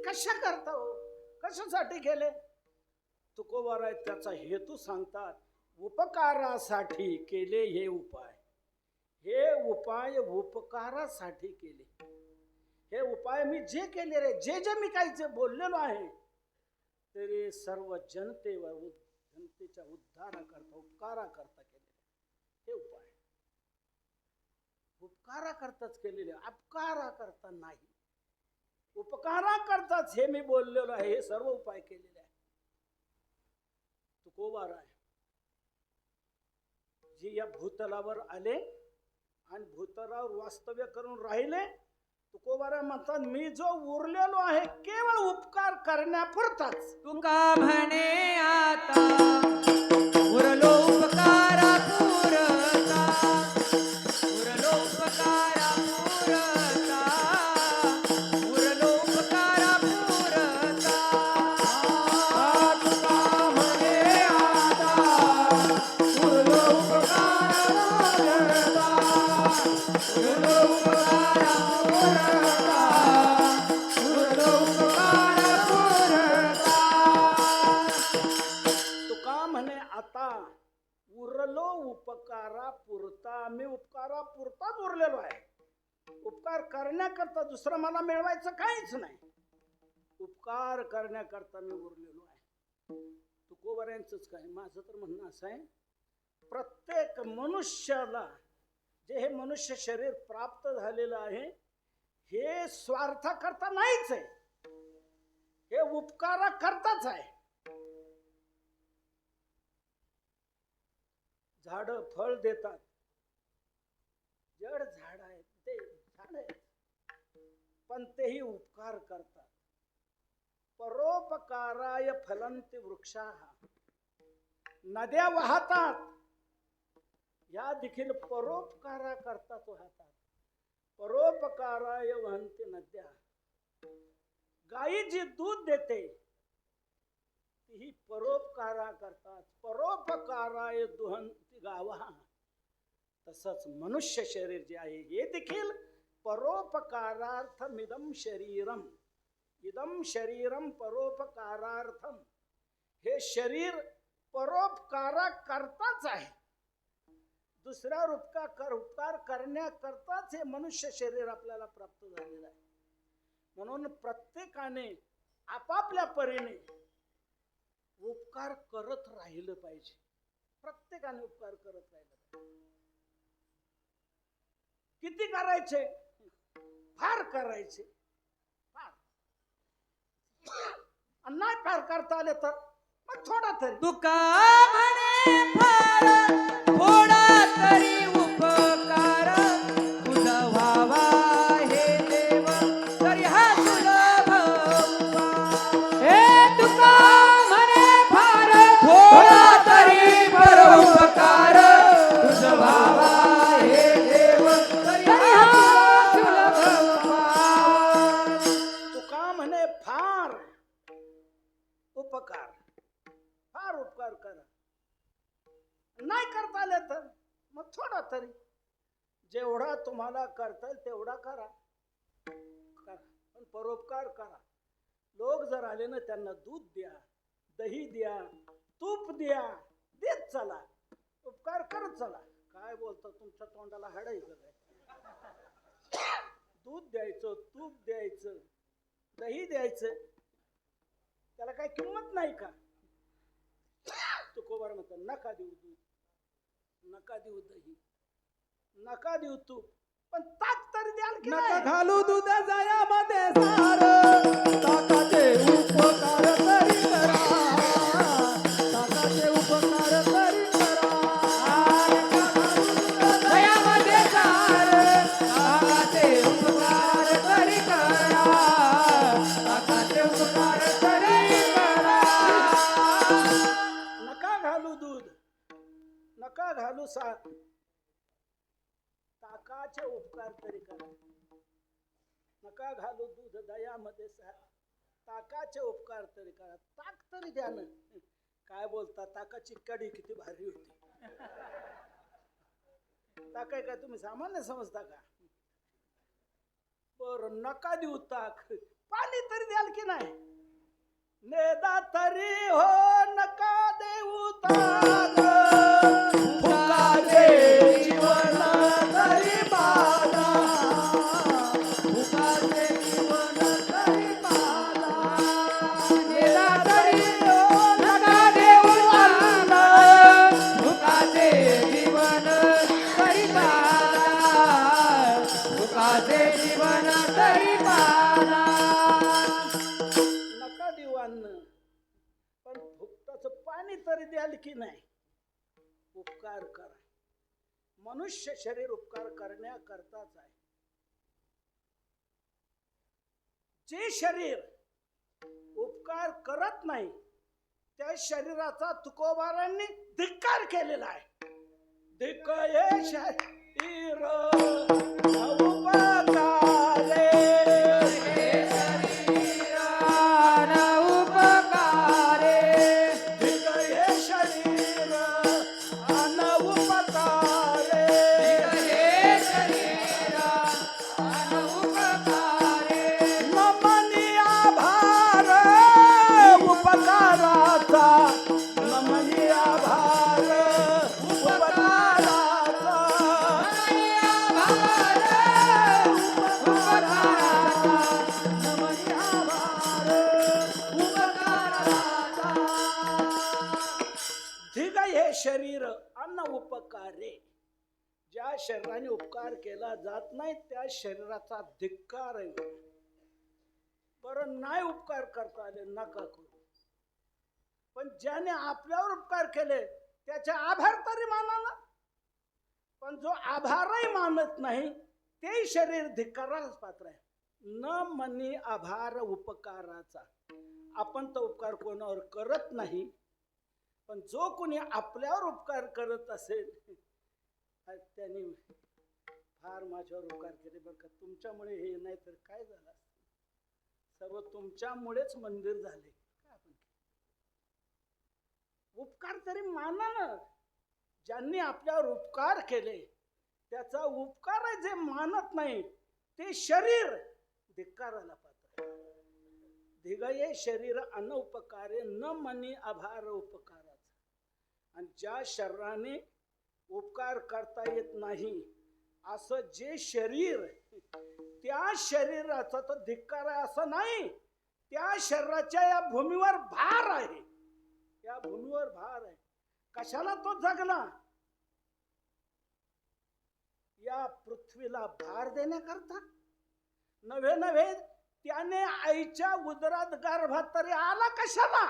कशा करता हो? कशासाठी केले? तुकोबारा त्याचा हेतू सांगतात. उपकारासाठी केले हे उपाय. हे उपाय उपकारासाठी केले. हे उपाय मी जे केले रे, जे जे मी काही जे बोललेलो आहे तरी सर्व जनतेच्या उद्धाराकरता उपकाराकरता केले हे उपाय. उपकाराकरताच केलेले, अपकाराकरता नाही. उपकाराकरताच हे मी बोललेलो आहे. हे सर्व उपाय केलेले आहे. तुकोबारा आहे जे या भूतलावर आले आणि भूतलावर वास्तव्य करून राहिले. तुकोबारा म्हणतात मी जो उरलेलो आहे केवळ उपकार करण्यापुरताच. तुका म्हणे आता उरलो उपकारा पुरता, उरलो उपकारा पुरता, उरलो उपकारा उरलो उपकारा पुरता. मी उपकारा पुरताच उरलेलो आहे. उपकार करण्याकरता दुसरं मला मिळवायचं काहीच नाही. उपकार करण्याकरता मी उरलेलो आहे. तुकोबाऱ्यांचंच काय, माझं तर म्हणणं असं आहे, प्रत्येक मनुष्याला जे हे मनुष्य शरीर प्राप्त झालेलं आहे हे स्वार्थाकरता नाहीच आहे, हे उपकारा करताच आहे. झाड फळ देतात, जड झाड आहेत ते झाड आहेत, पण तेही उपकार करतात. परोपकाराय फलंती वृक्षाः. नद्या वाहतात, या देखील परोपकारा करतात वाहतात. परोपकाराय वहन्ति नद्या. गाई जी दूध देते तीही परोपकारा करतात. परोपकाराय दुहन्ति गावः. तसंच मनुष्य शरीर जे आहे हे देखील परोपकारार्थमिदं शरीरम. इदं शरीरम परोपकारार्थम. हे शरीर परोपकारा करताच आहे. दुसऱ्यावर उपकार करण्याकरताच हे मनुष्य शरीर आपल्याला प्राप्त झालेलं आहे. म्हणून प्रत्येकाने आपापल्या परीने उपकार करत राहिलं पाहिजे. प्रत्येकाने उपकार करत राहिलं पाहिजे. किती करायचे? फार करायचे, फार. आणि नाही फार करता आले तर मग थोडा तरी. तुका म्हणे फार थोडा तरी उपकार तुझा व्हावा हे देव तरी हा सुलभ उपाय. हे तुका म्हणे फार थोडा तरी परोपकार तुझा व्हावा हे देव तरी हा सुलभ उपाय. तुका म्हणे फार उपकार, फार उपकार करा. नाही करता आले तर मग थोडा तरी, जेवढा तुम्हाला करता येईल तेवढा करा, पण परोपकार करा. लोक जर आले ना त्यांना दूध द्या, दही द्या, तूप द्या, देत चला, उपकार करत चला. काय बोलता, तुमच्या तोंडाला हाडायचं काय? दूध द्यायचं, तूप द्यायचं, दही द्यायचं, त्याला काही किंमत नाही का? तुकोबार म्हणतात नका देऊ दूध, नका देऊ दही, नका देऊ तूप, पण ताक तरी द्याल की नका नाही? घालू दूध जायामध्ये सार ताकाचे उपकार तरी करा, ताकाचे उपकार तरी करा. नका घालू दूध जायामध्ये सार ताकाचे उपकार तरी करा, ताकाचे उपकार तरी करा. नका घालू दूध, नका घालू सार, ताकाचे उपकार तरी करा. नका घालू दूध दह्यामध्ये सार, ताकाचे उपकार तरी करा. ताक तरी द्या ना. काय बोलता, ताकाची कढी किती भारी होती. ताक आहे काय तुम्ही सामान्य समजता का? बरं, नका देऊ ताक, पाणी तरी द्याल की नाही? नेदा तरी हो नका देऊ ताक, फुकाचे जीवन तरी पाला, फुकाचे जीवन तरी पाला. नेदा तरी हो नका देऊ ताक, फुकाचे जीवन तरी पाला, फुकाचे जीवन तरी पाला. नका देऊ अन्न, पण फुकटाचं पाणी तरी द्याल की नाही? उपकार करा. मनुष्य शरीर उपकार करण्याकरताच आहे. जे शरीर उपकार करत नाही त्या शरीराचा तुकोबारांनी धिक्कार केलेला आहे. धिक्क हे शरीर उपकारे, उपकाराचा नमनी आभार. अन्न उपकारे, ज्या शरीराने उपकार केला जात नाही त्या शरीराचा धिक्कार आहे. बरं, नाही उपकार करता आले नका करू, पण ज्याने आपल्यावर उपकार केले त्याचे आभार तरी माना ना. पण जो आभारही मानत नाही ते शरीर धिक्कारास पात्र आहे. न मनी आभार उपकाराचा. आपण तर उपकार कोणावर करत नाही, पण जो कोणी आपल्यावर उपकार करत असेल त्यांनी फार माझ्यावर उपकार केले बरं का. तुमच्यामुळे हे नाही तर काय झालं, सर्व तुमच्यामुळेच मंदिर झाले. काय आपण उपकार तरी माना ना. ज्यांनी आपल्यावर उपकार केले त्याचा उपकार जे मानत नाही ते शरीर धिक्काराला पात्र. धिगये शरीर अनउपकारे न मनी आभार उपकाराचा. आणि ज्या शरीराने उपकार करता येत नाही असं जे शरीर, त्या शरीराचा तर धिक्कार आहे असं नाही. त्या शरीराच्या या भूमीवर भार आहे, या भूमीवर भार आहे. कशाला तो जगला? या पृथ्वीला भार देण्याकरता. नव्हे नव्हे त्याने आईच्या उदरात गर्भात तरी आला कशाला?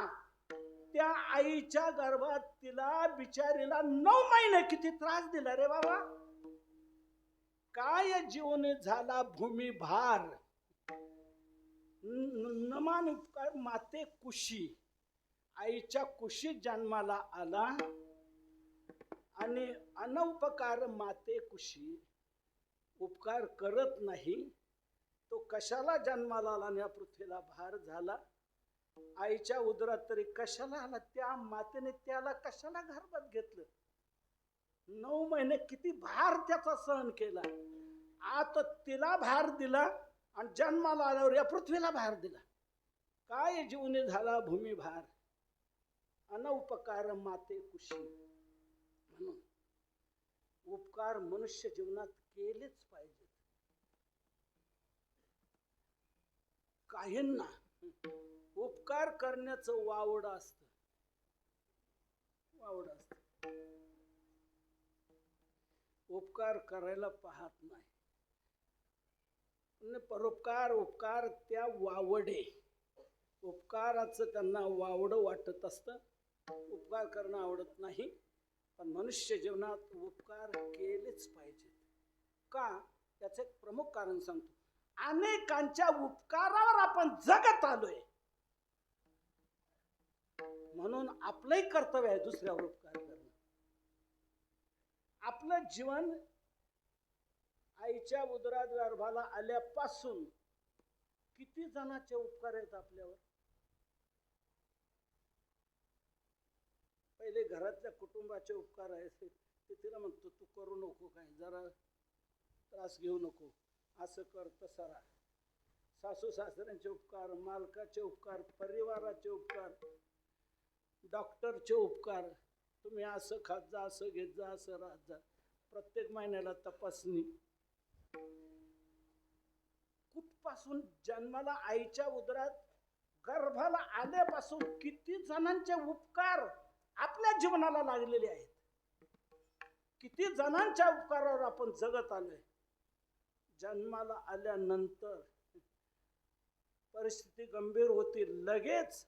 त्या आईच्या गर्भात तिला बिचारीला 9 महिने किती त्रास दिला रे बाबा. काय जीवने झाला भूमी भार. नमान उपकार माते कुशी. आईच्या कुशीत जन्माला आला आणि अनउपकार माते कुशी. उपकार करत नाही तो कशाला जन्माला आला आणि या पृथ्वीला भार झाला. आईच्या उदरात तरी कशाला आला? त्या मातेने त्याला कशाला गर्भात घेतलं? 9 महिने किती भार त्याचा सहन केला. आता तिला भार दिला आणि जन्माला आल्यावर या पृथ्वीला भार दिला. काय जीवने झाला भूमी भार. अनउपकार माते कुशी. म्हणून उपकार मनुष्य जीवनात केलेच पाहिजे. काहींना उपकार करण्याचं वावड असतं. उपकार करायला पाहत नाही. परोपकार उपकार त्या वावडे. उपकाराचं त्यांना वावड वाटत असतं. उपकार करणं आवडत नाही. पण मनुष्य जीवनात उपकार केलेच पाहिजे. का? त्याचं एक प्रमुख कारण सांगतो. अनेकांच्या उपकारावर आपण जगत आलोय, म्हणून आपलंही कर्तव्य आहे दुसऱ्यावर उपकार करणं. आपलं जीवन आईच्या उदरात गर्भाला आल्यापासून किती जणांचे उपकार आहेत आपल्यावर. पहिले घरातल्या कुटुंबाचे उपकार आहेत ते तिला म्हणतो तू करू नको, काय जरा त्रास घेऊ नको, असं कर तसं राहा. सासू सासऱ्यांचे उपकार, मालकाचे उपकार, परिवाराचे उपकार, डॉक्टरचे उपकार. तुम्ही असं खात जा, असं घेत जा, असं राहत जा, प्रत्येक महिन्याला तपासणी. कुठपासून जन्माला आईच्या उदरात गर्भाला आल्यापासून किती जणांचे उपकार आपल्या जीवनाला लागलेले आहेत. किती जणांच्या उपकारावर आपण जगत आलोय. जन्माला आल्यानंतर परिस्थिती गंभीर होती, लगेच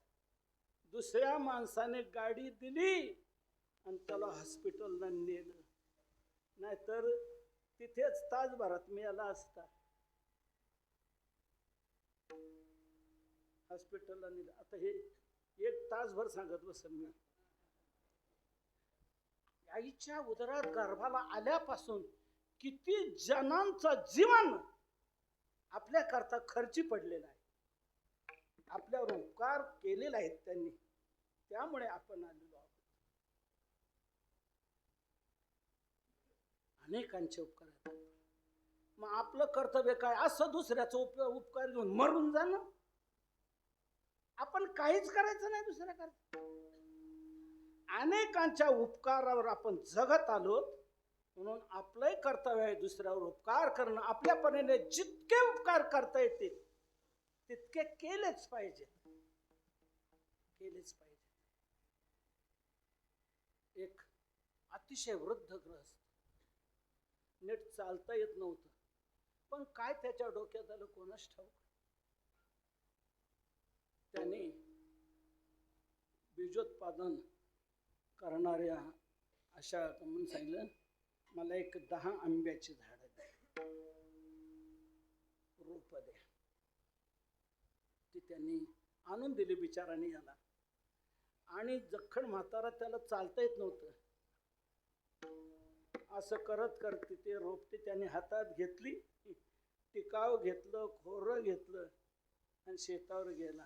दुसऱ्या माणसाने गाडी दिली आणि त्याला हॉस्पिटलला नेलं. नाहीतर तिथेच तासभरात मिळाला असता. हॉस्पिटलला नेलं. आता हे 1 तासभर सांगत बसेल मी. आईच्या उदरात गर्भाला आल्यापासून किती जणांचं जीवन आपल्या करता खर्ची पडलेला आहे. आपल्यावर उपकार केलेला आहेत त्यांनी, त्यामुळे आपण आलेलो आहोत. अनेकांचे उपकार आहेत. मग आपलं कर्तव्य काय? असं दुसऱ्याचं उपकार घेऊन मरून जाणं. आपण काहीच करायचं नाही दुसऱ्याकरता. अनेकांच्या उपकारावर आपण जगत आलो, म्हणून आपलंही कर्तव्य आहे दुसऱ्यावर उपकार करणं. आपल्या परीने जितके उपकार करता येतील तितके केलेच पाहिजे. एक अतिशय वृद्ध ग्रहस्थ, नीट चालता येत नव्हतं. पण काय त्याच्या डोक्यात आलं कोणास ठाऊक. त्याने बीजोत्पादन करणाऱ्या अशा म्हणून सांगितलं, मला एक 10 आंब्याची झाडं द्या, रोप द्या. ती त्यांनी आणून दिली बिचाराने याला. आणि जखण म्हातारा, त्याला चालता येत नव्हतं. असं करत करत ते रोपटी त्याने हातात घेतली, टिकाव घेतलं, खोरं घेतलं आणि शेतावर गेला.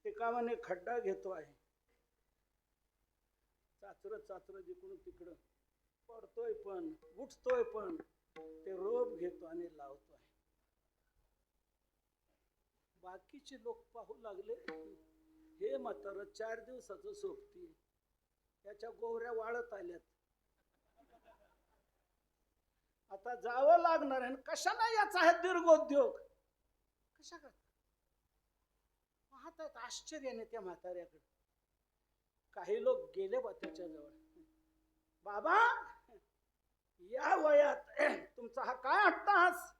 टिकावाने खड्डा घेतो आहे, चाचरत जिकडून तिकडं पडतोय पण उठतोय पण, ते रोप घेतो आणि लावतोय. बाकीचे लोक पाहू लागले, हे म्हातारं 4 दिवसाचं सोबती, त्याच्या गोवऱ्या वाळत आल्यात, आता जावं लागणार आहे. कशाला याचा आहे दीर्घोद्योग, कशा करता पाहतायत आश्चर्याने त्या म्हाताऱ्याकडे. काही लोक गेले बा त्याच्या जवळ, बाबा या वयात तुमचा हा काय अट्टहास.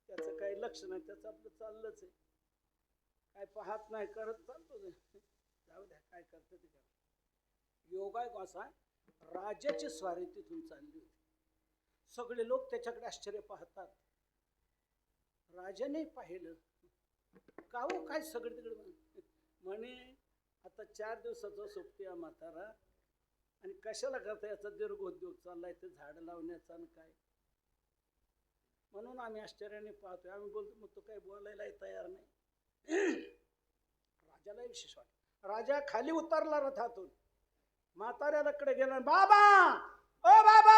त्याचं काही लक्ष नाही, त्याचं आपलं चाललंच आहे, काय पाहत नाही, करत चालतो. जाऊ द्या, काय करतं ते. योगा असा, राजाची स्वारी तिथून चालली होती. सगळे लोक त्याच्याकडे आश्चर्य पाहतात. राजाने पाहिलं, का हो काय सगळे तिकडे म्हणे, आता 4 दिवसाचा सोबती म्हातारा आणि कशाला करता, याचा दीर्घोद्योग चाललाय, ते झाड लावण्याचा आणि काय. म्हणून आम्ही आश्चर्याने पाहतोय. आम्ही बोलतो, मग तो काही बोलायलाही तयार नाही. राजाला विशेष वाटत. राजा खाली उतरला रथातून, म्हाताऱ्याकडे गेला, बाबा ओ बाबा.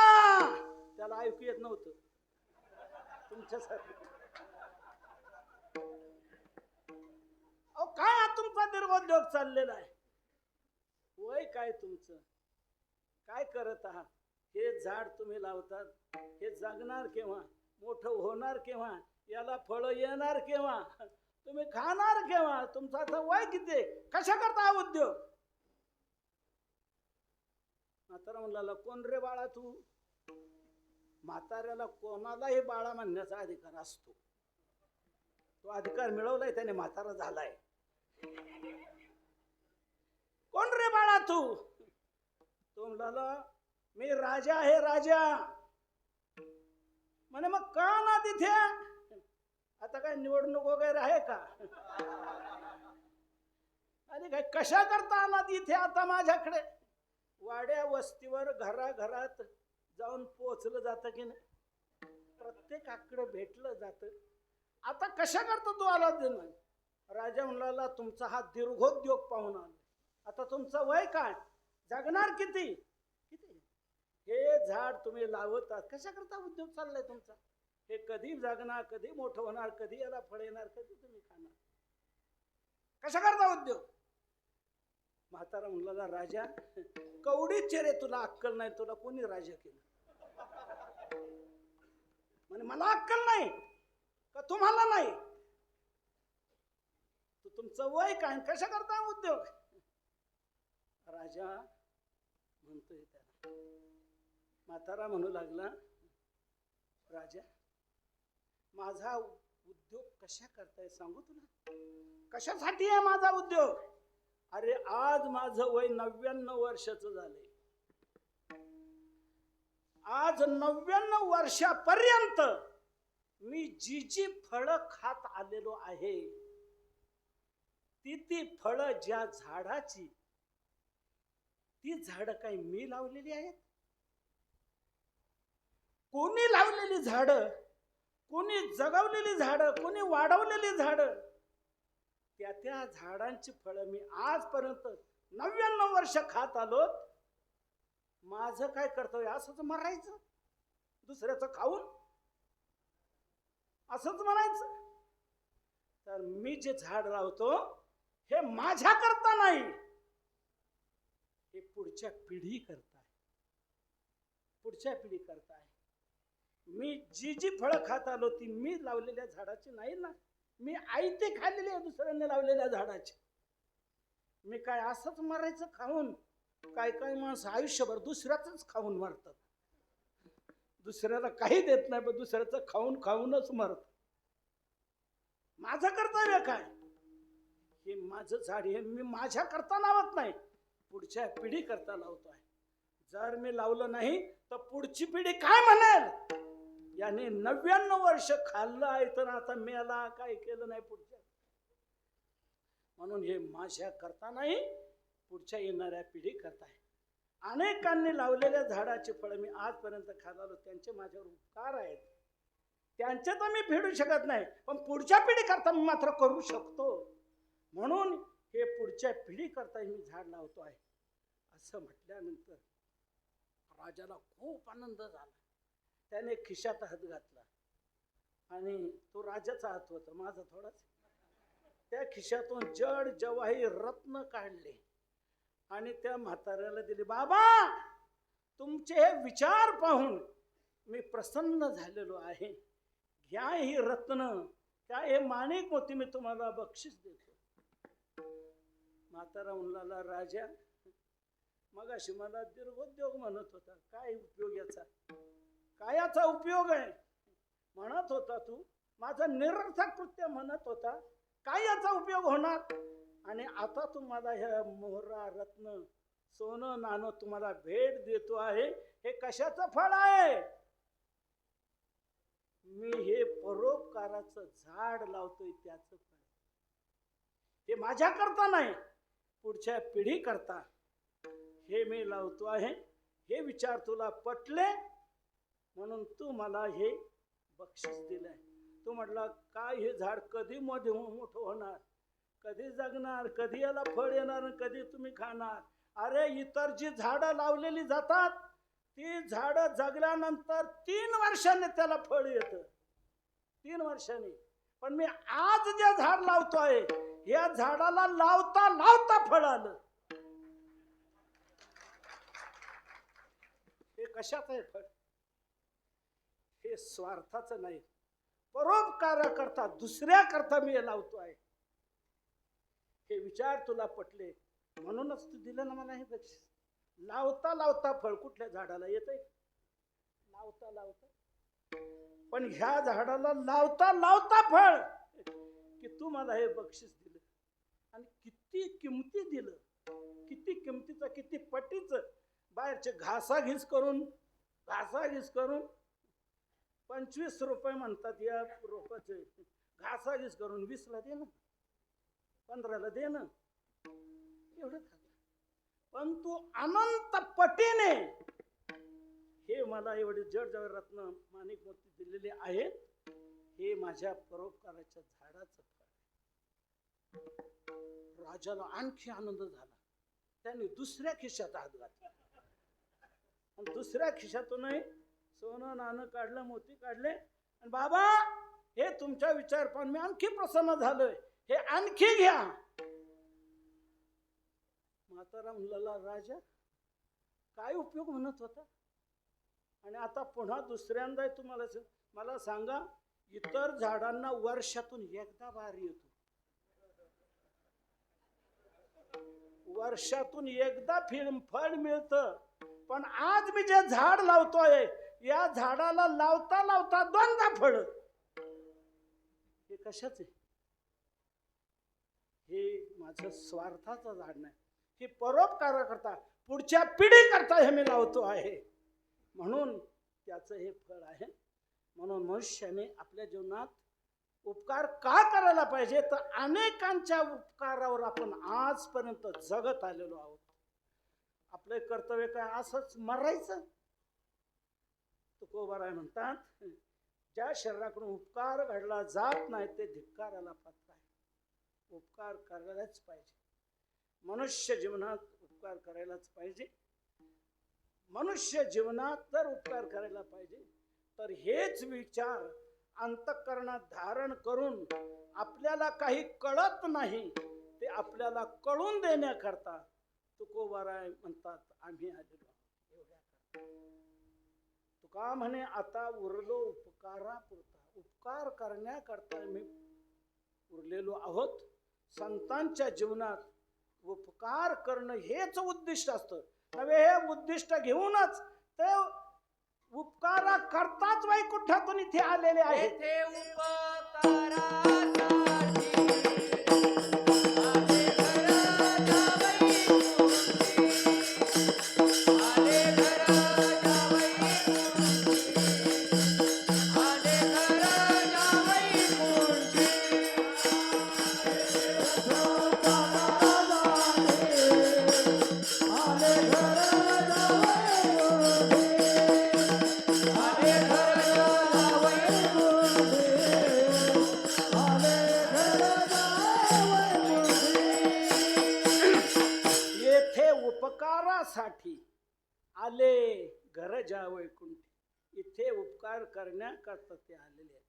त्याला ऐकू येत नव्हतं तुमच्यासारखं. अहो काय हा तुमचा दीर्घोद्योग चाललेला आहे, वय काय तुमचं, काय करत आहात. हे झाड तुम्ही लावतात, हे जगणार केव्हा, मोठं होणार केव्हा, याला फळं येणार केव्हा, तुम्ही खाणार केव्हा, तुमचं आता वय किती, कशा करता हा उद्योग. म्हातारा म्हणला, कोण रे बाळा तू. म्हाताऱ्याला कोणालाही बाळा म्हणण्याचा अधिकार असतो, तो अधिकार मिळवलाय त्याने, म्हातारा झालाय. कोण रे बाळा तू. तो म्हणाला, मी राजा आहे, राजा. म्हणे मग का ना तिथे, आता काय निवडणूक वगैरे आहे का, आणि काय कशा करता आला तिथे आता माझ्याकडे. वाड्या वस्तीवर घराघरात जाऊन पोचलं जातं की नाही, प्रत्येकाकडे भेटलं जातं. आता कशा करता तू आला. राजा म्हणाला, तुमचा हा दीर्घोद्योग पाहून आला. आता तुमचं वय काय, जगणार किती किती. हे झाड तुम्ही लावतात, कशा करता उद्योग चाललाय तुमचा. हे कधी जगणार, कधी मोठं होणार, कधी याला फळ येणार, कधी तुम्ही खाणार, कशा करता उद्योग. म्हातारा म्हणला, राजा कवडीचे रे, तुला अक्कल नाही, तुला कोणी राजा केलं. म्हणे मला अक्कल नाही का तुम्हाला नाही, तुमचं वय काय, कशा करता उद्योग. राजा म्हणतोय त्याला. म्हातारा म्हणू लागला, राजा माझा उद्योग कशा करताय सांगू तुला, कशासाठी आहे माझा उद्योग. अरे आज माझं वय 99 वर्षाचं झालंय. आज 99 वर्षापर्यंत मी जी जी फळं खात आलेलो आहे, ती फळं ज्या झाडाची, ती झाडं काही मी लावलेली आहेत. कोणी लावलेली झाडं, कोणी जगवलेली झाडं, कोणी वाढवलेली झाडं, त्या झाडांची फळं मी आजपर्यंत 99 वर्ष खात आलो. माझं काय कर्तव्य, असंच मरायचं, दुसऱ्याचं खाऊन असंच म्हणायचं. तर मी जे झाड लावतो हे माझ्या करता नाही, हे पुढच्या पिढी करताय, पुढच्या पिढी करताय. मी जी जी फळं खात आलो ती मी लावलेल्या झाडाची नाही ना, मी आयते खाल्लेले दुसऱ्यांनी लावलेल्या झाडाची. मी काय असंच मरायचं खाऊन? काय काय माणसं आयुष्यभर दुसऱ्याच खाऊन मरतात, दुसऱ्याला काही देत नाही पण दुसऱ्याचं खाऊन खाऊनच मरत. माझं कर्तव्य काय? हे माझं झाड हे मी माझ्या करता लावत नाही, पुढच्या पिढी करता लावतोय. जर मी लावलं नाही तर पुढची पिढी काय म्हणेल, याने 99 वर्ष खाल्लं आहे तर आता मेला, काय केलं नाही पुढच्या. म्हणून हे माझ्या करता नाही, पुढच्या येणाऱ्या पिढी करता आहे. अनेकांनी लावलेल्या झाडाचे फळ मी आजपर्यंत खाल्लो, त्यांचे माझ्यावर उपकार आहेत, त्यांचे तर मी फेडू शकत नाही, पण पुढच्या पिढी करता मी मात्र करू शकतो. म्हणून हे पुढच्या पिढी करता मी झाड लावतो आहे. असं म्हटल्यानंतर राजाला खूप आनंद झाला. त्याने खिशात हात घातला आणि तो राजाचा हात होता, माझा थोडाच. त्या खिशातून जड जवाही रत्न काढले आणि त्या म्हाताऱ्याला दिले. बाबा, तुमचे हे विचार पाहून मी प्रसन्न झालेलो आहे. घ्या ही रत्न, काय हे माणिक मोती मी तुम्हाला बक्षीस देतो. म्हातारा म्हणला, राजा मगाशी मला दीर्घोद्योग म्हणत होता, काय उपयोग याचा? काय याचा उपयोग आहे म्हणत होता तू, माझा निरर्थक कृत्य म्हणत होता, काय याचा उपयोग होणार? आणि आता तुम्हाला ह्या मोहरा रत्न सोनं नाणं तुम्हाला भेट देतो आहे, हे कशाचं फळ आहे? मी हे परोपकाराचं झाड लावतोय त्याचं फळ. हे माझ्या करता नाही, पुढच्या पिढी करता हे मी लावतो आहे. हे विचार तुला पटले म्हणून तू मला हे बक्षीस दिलंय. तू म्हटला, काय हे झाड कधी मध्ये मोठं होणार, कधी जगणार, कधी याला फळ येणार, कधी तुम्ही खाणार? अरे, इतर जी झाडं लावलेली जातात ती झाडं जगल्यानंतर 3 वर्षांनी त्याला फळ येतं, 3 वर्षांनी. पण मी आज जे झाड लावतोय, या झाडाला लावता लावता फळ आलं. हे कशाचं आहे फळ? हे स्वार्थाचं नाही, परोपकार करता, दुसऱ्या करता मी हे लावतो आहे. हे विचार तुला पटले म्हणूनच तू दिलं ना मला हे बक्षीस. लावता लावता फळ कुठल्या झाडाला येतंय? लावता लावता. पण ह्या झाडाला लावता लावता फळ, की तू मला हे बक्षीस दिलं. आणि किती किमती दिलं, किती किमतीचं, किती पटीचं. बाहेरचे घासाघीस करून 25 रुपये म्हणतात या रोपाचे, घासाघीस करून 20 ला दे ना, 15 ला दे ना, एवढं खात. पण तू अनंत पटीने हे मला एवढे जड जड रत्न माणिक मोती दिलेले आहेत, हे माझ्या परोपकाराच्या झाडाचं फळ. राजाला आणखी आनंद झाला. त्याने दुसऱ्या खिशात हात घातला आणि दुसऱ्या खिशातूनही सोनं नाणं काढलं, मोती काढले. आणि बाबा, हे तुमचा विचार पाहून मी आणखी प्रसन्न झालोय, हे आणखी घ्या. म्हातारा म्हणला, राजा काय उपयोग म्हणत होता आणि आता पुन्हा दुसऱ्यांदा तुम्हाला मला सांगा, इतर झाडांना वर्षातून एकदा बहार येतो, वर्षातून एकदा फळ मिळतं. पण आज मी जे झाड लावतोय, या झाडाला लावता लावता 2दा फळ. हे कशाच आहे? हे माझं स्वार्थाचं झाड नाही, हे परोपकार करता, पुढच्या पिढी करता हे मी लावतो आहे, म्हणून त्याचं हे फळ आहे. म्हणून मनुष्याने आपल्या जीवनात उपकार का करायला पाहिजे? तर अनेकांच्या उपकारावर आपण आजपर्यंत जगत आलेलो आहोत. आपले कर्तव्य काय असंच मरायचं? तुकोबाराय म्हणतात, ज्या शरीराकडून उपकार घडला जात नाही ते धिक्काराला पात्र आहे. उपकार करायलाच पाहिजे. मनुष्य जीवनात उपकार करायलाच पाहिजे. मनुष्य जीवनात जर उपकार करायला पाहिजे तर हेच विचार अंतःकरणात धारण करून आपल्याला काही कळत नाही ते आपल्याला कळून देण्याकरता तुकोबाराय म्हणतात, आम्ही आलेलो आहोत. तुका म्हणे, आता उरलो उपकारापुरता, उपकार करण्याकरता मी उरलेलो आहोत. संतांच्या जीवनात उपकार करणं हेच उद्दिष्ट असतं. नव्हे हे उद्दिष्ट घेऊनच ते उपकारा करताच वैकुंठातून इथे आलेले आहेत. येथे उपकारासाठी आले घर जावई आले घर जावई मुंशी आले घर जावई येथे उपकारासाठी आले घर जा वैकुंठी. इथे उपकार करण्याकरता ते आलेले आहेत.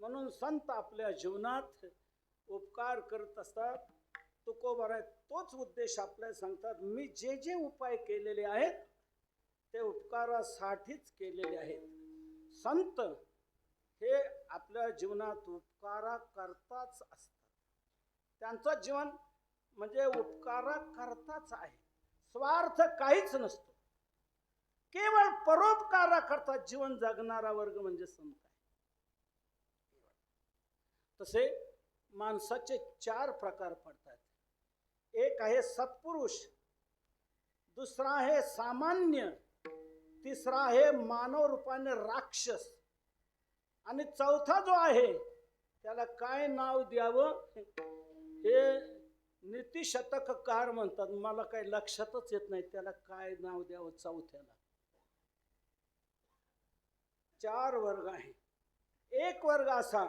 म्हणून संत आपल्या जीवनात उपकार करत असतात. तुकोबरा तोच उद्देश आपल्याला सांगतात. मी जे जे उपाय केलेले आहेत ते उपकारासाठीच केलेले आहेत. संत हे आपल्या जीवनात उपकारा करताच असतात. त्यांचं जीवन म्हणजे उपकारा करताच आहे. स्वार्थ काहीच नसतो. केवळ परोपकारा करता जीवन जगणारा वर्ग म्हणजे संत आहे. तसे माणसाचे 4 प्रकार पडतात. एक आहे सत्पुरुष, दुसरा आहे सामान्य, तिसरा आहे मानव रूपाने राक्षस, आणि चौथा जो आहे त्याला काय नाव द्यावं हे नीतिशतककार म्हणतात. मला काही लक्षातच येत नाही त्याला काय नाव द्यावं चौथ्याला. 4 वर्ग आहे. एक वर्ग असा,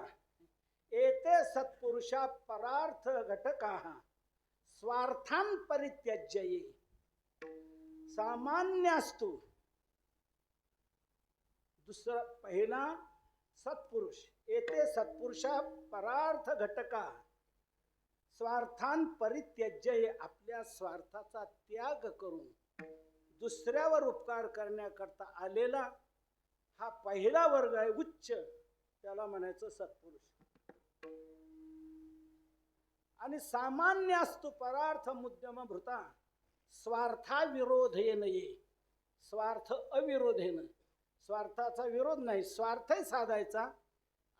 एते सत्पुरुषा परार्थ घटकाः स्वार्थान परित्यज्य सामान्यास्तु. दुसरा पहिला सत्पुरुष, एते सत्पुरुषा परार्थ घटका स्वार्थान परित्यज्य, आपल्या स्वार्थाचा त्याग करून दुसऱ्यावर उपकार करण्याकरता आलेला हा पहिला वर्ग आहे उच्च, त्याला म्हणायचं सत्पुरुष. आणि सामान्य असतो परार्थ मुद्यम भृता स्वार्थाविरोधेन ये. स्वार्थ अविरोधेन, स्वार्थाचा विरोध नाही, स्वार्थही साधायचा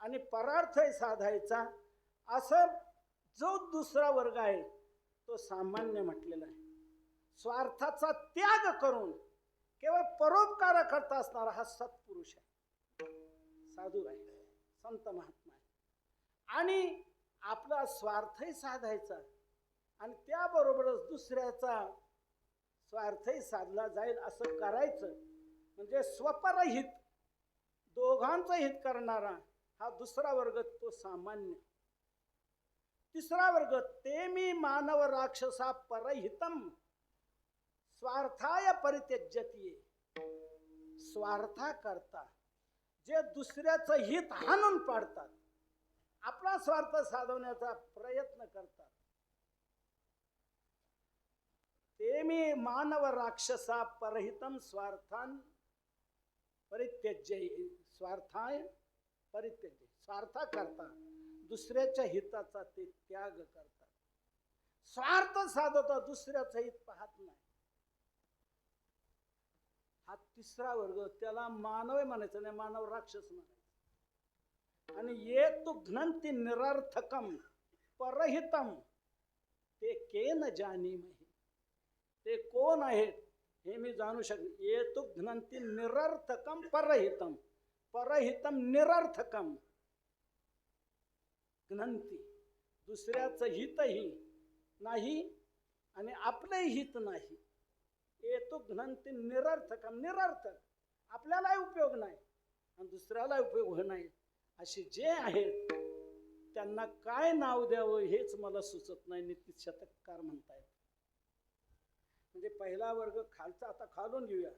आणि परार्थही साधायचा, असं जो दुसरा वर्ग आहे तो सामान्य म्हटलेला आहे. स्वार्थाचा त्याग करून केवळ परोपकार करता असणारा हा सत्पुरुष आहे, साधू आहे, संत महात्मा आहे. आणि आपला स्वार्थही साधायचा आणि त्याबरोबरच दुसऱ्याचा स्वार्थही साधला जाईल असं करायचं, म्हणजे स्वपरहित दोघांचं हित करणारा हा दुसरा वर्ग तो सामान्य. तिसरा वर्ग, ते मी मानव राक्षसा परहितम स्वार्थाय परित्यज्यते. स्वार्था करता जे दुसऱ्याचं हित हाणून पाडतात, आपला स्वार्थ साधवण्याचा प्रयत्न करतात, ते मी मानव राक्षसा परहितम स्वार्थान परित्यज्य. स्वार्थाय परित्यज्य, स्वार्था करता दुसऱ्याच्या हिताचा ते त्याग करतात. स्वार्थ साधता दुसऱ्याचं हित पाहत नाही. हा तिसरा वर्ग, त्याला मानव म्हणायचं नाही, मानव राक्षस म्हणायचं. आणि ये तु घ्नन्ति निरर्थकम परहितम ते केन जानीमहि. ते कोण आहेत हे मी जाणू शकतो. ये तु घ्नन्ति निरर्थकम परहितम, परहितम निरर्थकम. घ्नन्ति दुसऱ्याचं हितही नाही आणि आपलंही हित नाही. ये तु घ्नन्ति निरर्थकम, निरर्थक, आपल्यालाही उपयोग नाही आणि दुसऱ्याला उपयोग नाही असे जे आहेत त्यांना काय नाव द्यावं हेच मला सुचत नाही. नीतिशतककार म्हणतायत. म्हणजे पहिला वर्ग खालचा, आता खालून घेऊया.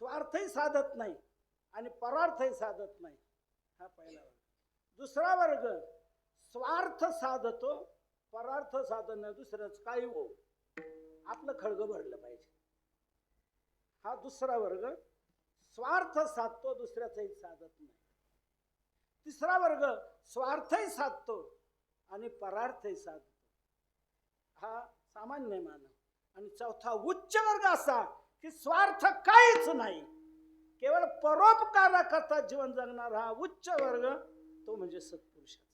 स्वार्थही साधत नाही आणि परार्थही साधत नाही, हा पहिला वर्ग. दुसरा वर्ग स्वार्थ साधतो, परार्थ साधन दुसऱ्याच काही हो, आपलं खळगं भरलं पाहिजे, हा दुसरा वर्ग. स्वार्थ साधतो, दुसऱ्याचंही साधत नाही. तिसरा वर्ग स्वार्थही साधतो आणि परार्थही साधतो, हा सामान्य मानव. आणि चौथा उच्च वर्ग असा की स्वार्थ काहीच नाही, केवळ परोपकाराकरता जीवन जगणारा हा उच्च वर्ग, तो म्हणजे सत्पुरुषाचा.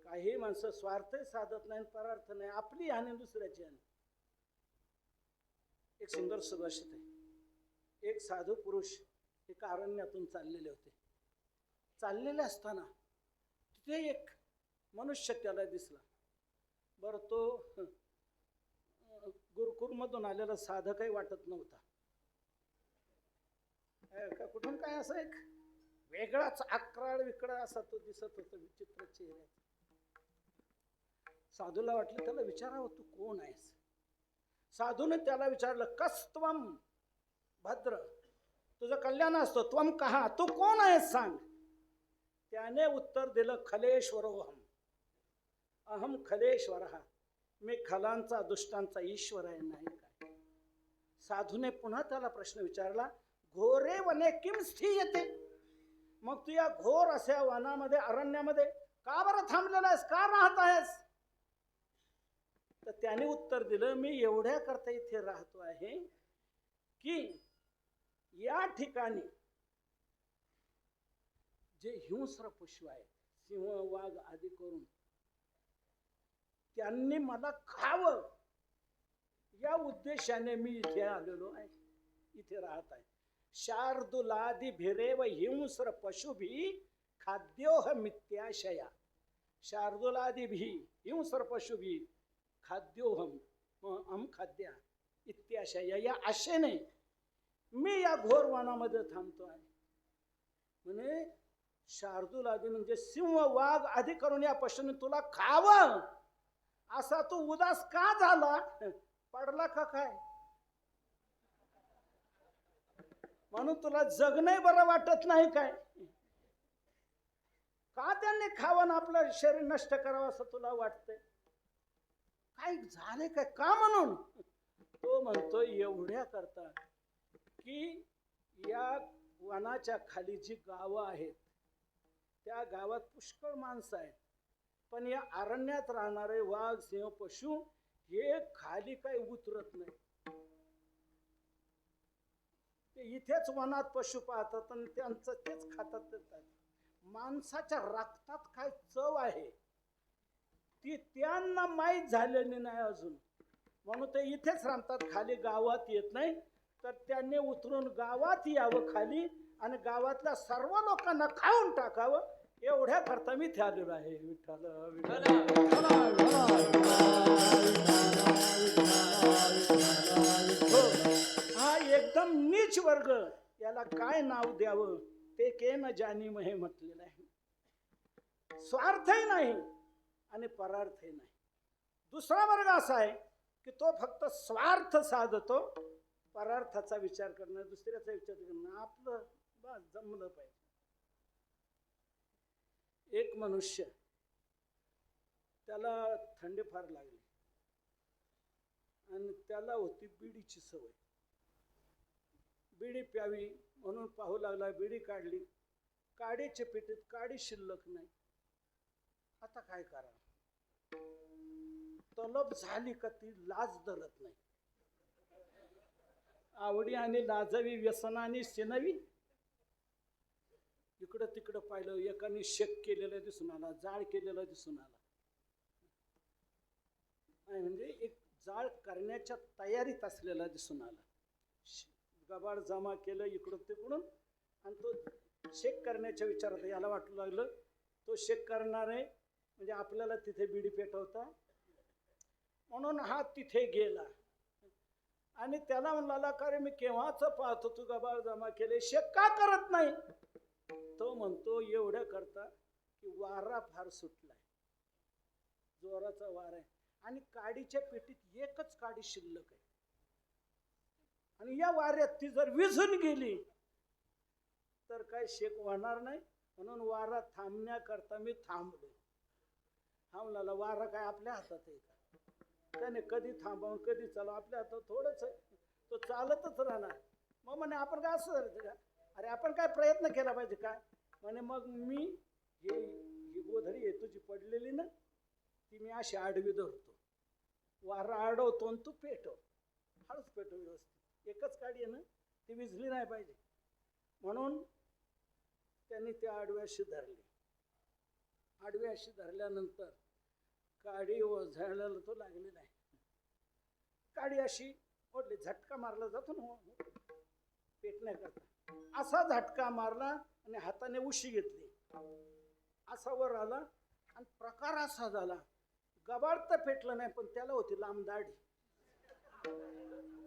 काही माणसं स्वार्थही साधत नाही, परार्थ नाही, आपली हानी दुसऱ्याची हानी. एक सुंदर सुभाषित आहे. एक साधू पुरुष एका अरण्यातून चाललेले होते. चाललेले असताना तिथे एक मनुष्य त्याला दिसला. बरं, तो गुरुकुलमधून आलेला साधकही वाटत नव्हता. का कुठून काय असं एक वेगळाच आक्राळ विक्राळ असा तो दिसत होता, विचित्र चेहऱ्याचा. साधूला वाटलं त्याला विचारावं, तू कोण आहेस? साधूने त्याला विचारलं, कस्त्वम भद्र, तुझं कल्याण असतो, त्वम कहा, तू कोण आहेस सांग. त्याने उत्तर दिलं, खलेश्वरोहम, अहम खलेश्वरः, मी खलांचा दुष्टांचा ईश्वर आहे. नाही काय? साधूने पुन्हा त्याला प्रश्न विचारला, घोरे वने किम स्थीयते, मग तू या घोर अशा वनामध्ये अरण्यामध्ये का बरं थांबलेला आहेस, का राहत आहेस? तर त्याने उत्तर दिलं, मी एवढ्या करता इथे राहतो आहे की या ठिकाणी जे हिंस्र पशु आहेत, सिंह वाघ आदी करून, त्यांनी मला खावं या उद्देशाने मी इथे आलेलो आहे, इथे राहत आहे. शार्दुलादि भिरेव हिंस्र पशुभी खाद्योह मित्याशया. शार्दुलादि भी हिंस्र पशुभी खाद्योहम हम खाद्या इत्याशया, या आशेने मी या घोर वनामध्ये थांबतो आहे. म्हणे शार्दूल आदी म्हणजे सिंह वाघ आदी करून या पशूने तुला खावं, असा तू उदास का झाला? पडला का काय? म्हणून तुला जगणं बरं वाटत नाही काय? का त्यांनी खावं आपलं शरीर नष्ट करावं असं तुला वाटतंय? काय झाले काय? का म्हणून? तो म्हणतो एवढ्या करता की या वनाच्या खाली जी गावं आहेत, त्या गावात पुष्कळ माणसं आहेत, पण या अरण्यात राहणारे वाघ सिंह पशु हे खाली काही उतरत नाही. ते इथेच वनात पशु पाहतात आणि त्यांचं तेच खातात. माणसाच्या रक्तात काय चव आहे ती त्यांना माहीत झालेली नाही अजून, म्हणून ते इथेच राहतात, खाली गावात येत नाही. तर त्यांनी उतरून गावात यावं खाली आणि गावातल्या सर्व लोकांना खाऊन टाकावं, एवढ्या करता मी इथे आलेलो आहे. विठ्ठल हा एकदम नीच वर्ग, याला काय नाव द्यावं ते के न जानी महे म्हटलेलं आहे. स्वार्थही नाही आणि परार्थही नाही. दुसरा वर्ग असा आहे की तो फक्त स्वार्थ साधतो, परार्थाचा विचार करणं, दुसऱ्याचा विचार करणं, आपलं बस जमलं पाहिजे. एक मनुष्य, त्याला थंडी फार लागली आणि त्याला होती बिडीची सवय. बिडी प्यावी म्हणून पाहू लागला, बिडी काढली, काडीच्या पेटीत काडी शिल्लक नाही. आता काय करावं? तलब झाली का ती लाज धरत नाही. आवडी आणि लाजवी व्यसनाने शिनवी. इकडं तिकडं पाहिलं, एकाने शेक केलेला दिसून आला, जाळ केलेला दिसून आला. म्हणजे एक जाळ करण्याच्या तयारीत असलेला दिसून आला. गबाळ जमा केलं इकडून तिकडून आणि तो शेक करण्याच्या विचारात. याला वाटू लागलं तो शेक करणार आहे म्हणजे आपल्याला तिथे बिडी पेटवता, म्हणून हा तिथे गेला आणि त्याला म्हणला, का रे मी केव्हाच पाहतो तू गबाळ जमा केले, शेक का करत नाही? तो म्हणतो एवढ्या करता की वारा फार सुटलाय, जोराचा वारा आहे आणि काडीच्या पेटीत एकच काडी शिल्लक आहे आणि या वाऱ्यात ती जर विझून गेली तर काय शेक होणार नाही. म्हणून वारा थांबण्याकरता मी थांबलो. थांबला, वारा काय आपल्या हातात आहे का? त्याने कधी थांबवून कधी चालव आपल्या हातात थोडंच आहे, तो चालतच राहणार. मग म्हणे आपण काय असं झालं का? अरे आपण काय प्रयत्न केला पाहिजे काय? म्हणे मग मी ही गोधडी आहे तुझी पडलेली ना, ती मी अशी आडवी धरतो वारा अडवतो आणि तू पेटव, हळूच पेटव व्यवस्थित. एकच काडी आहे ना, ती विझली नाही पाहिजे. म्हणून त्यांनी त्या आडव्याशी धरली. आडव्याशी धरल्यानंतर काडी ओझायला तो लागली नाही. काडी अशी ओढली, झटका मारला जातो ना पेटण्याकरता, असा झटका मारला आणि हाताने उशी घेतली, असा वर आला आणि प्रकार असा झाला. गबाळ तर पेटलं नाही, पण त्याला होती लांब दाढी.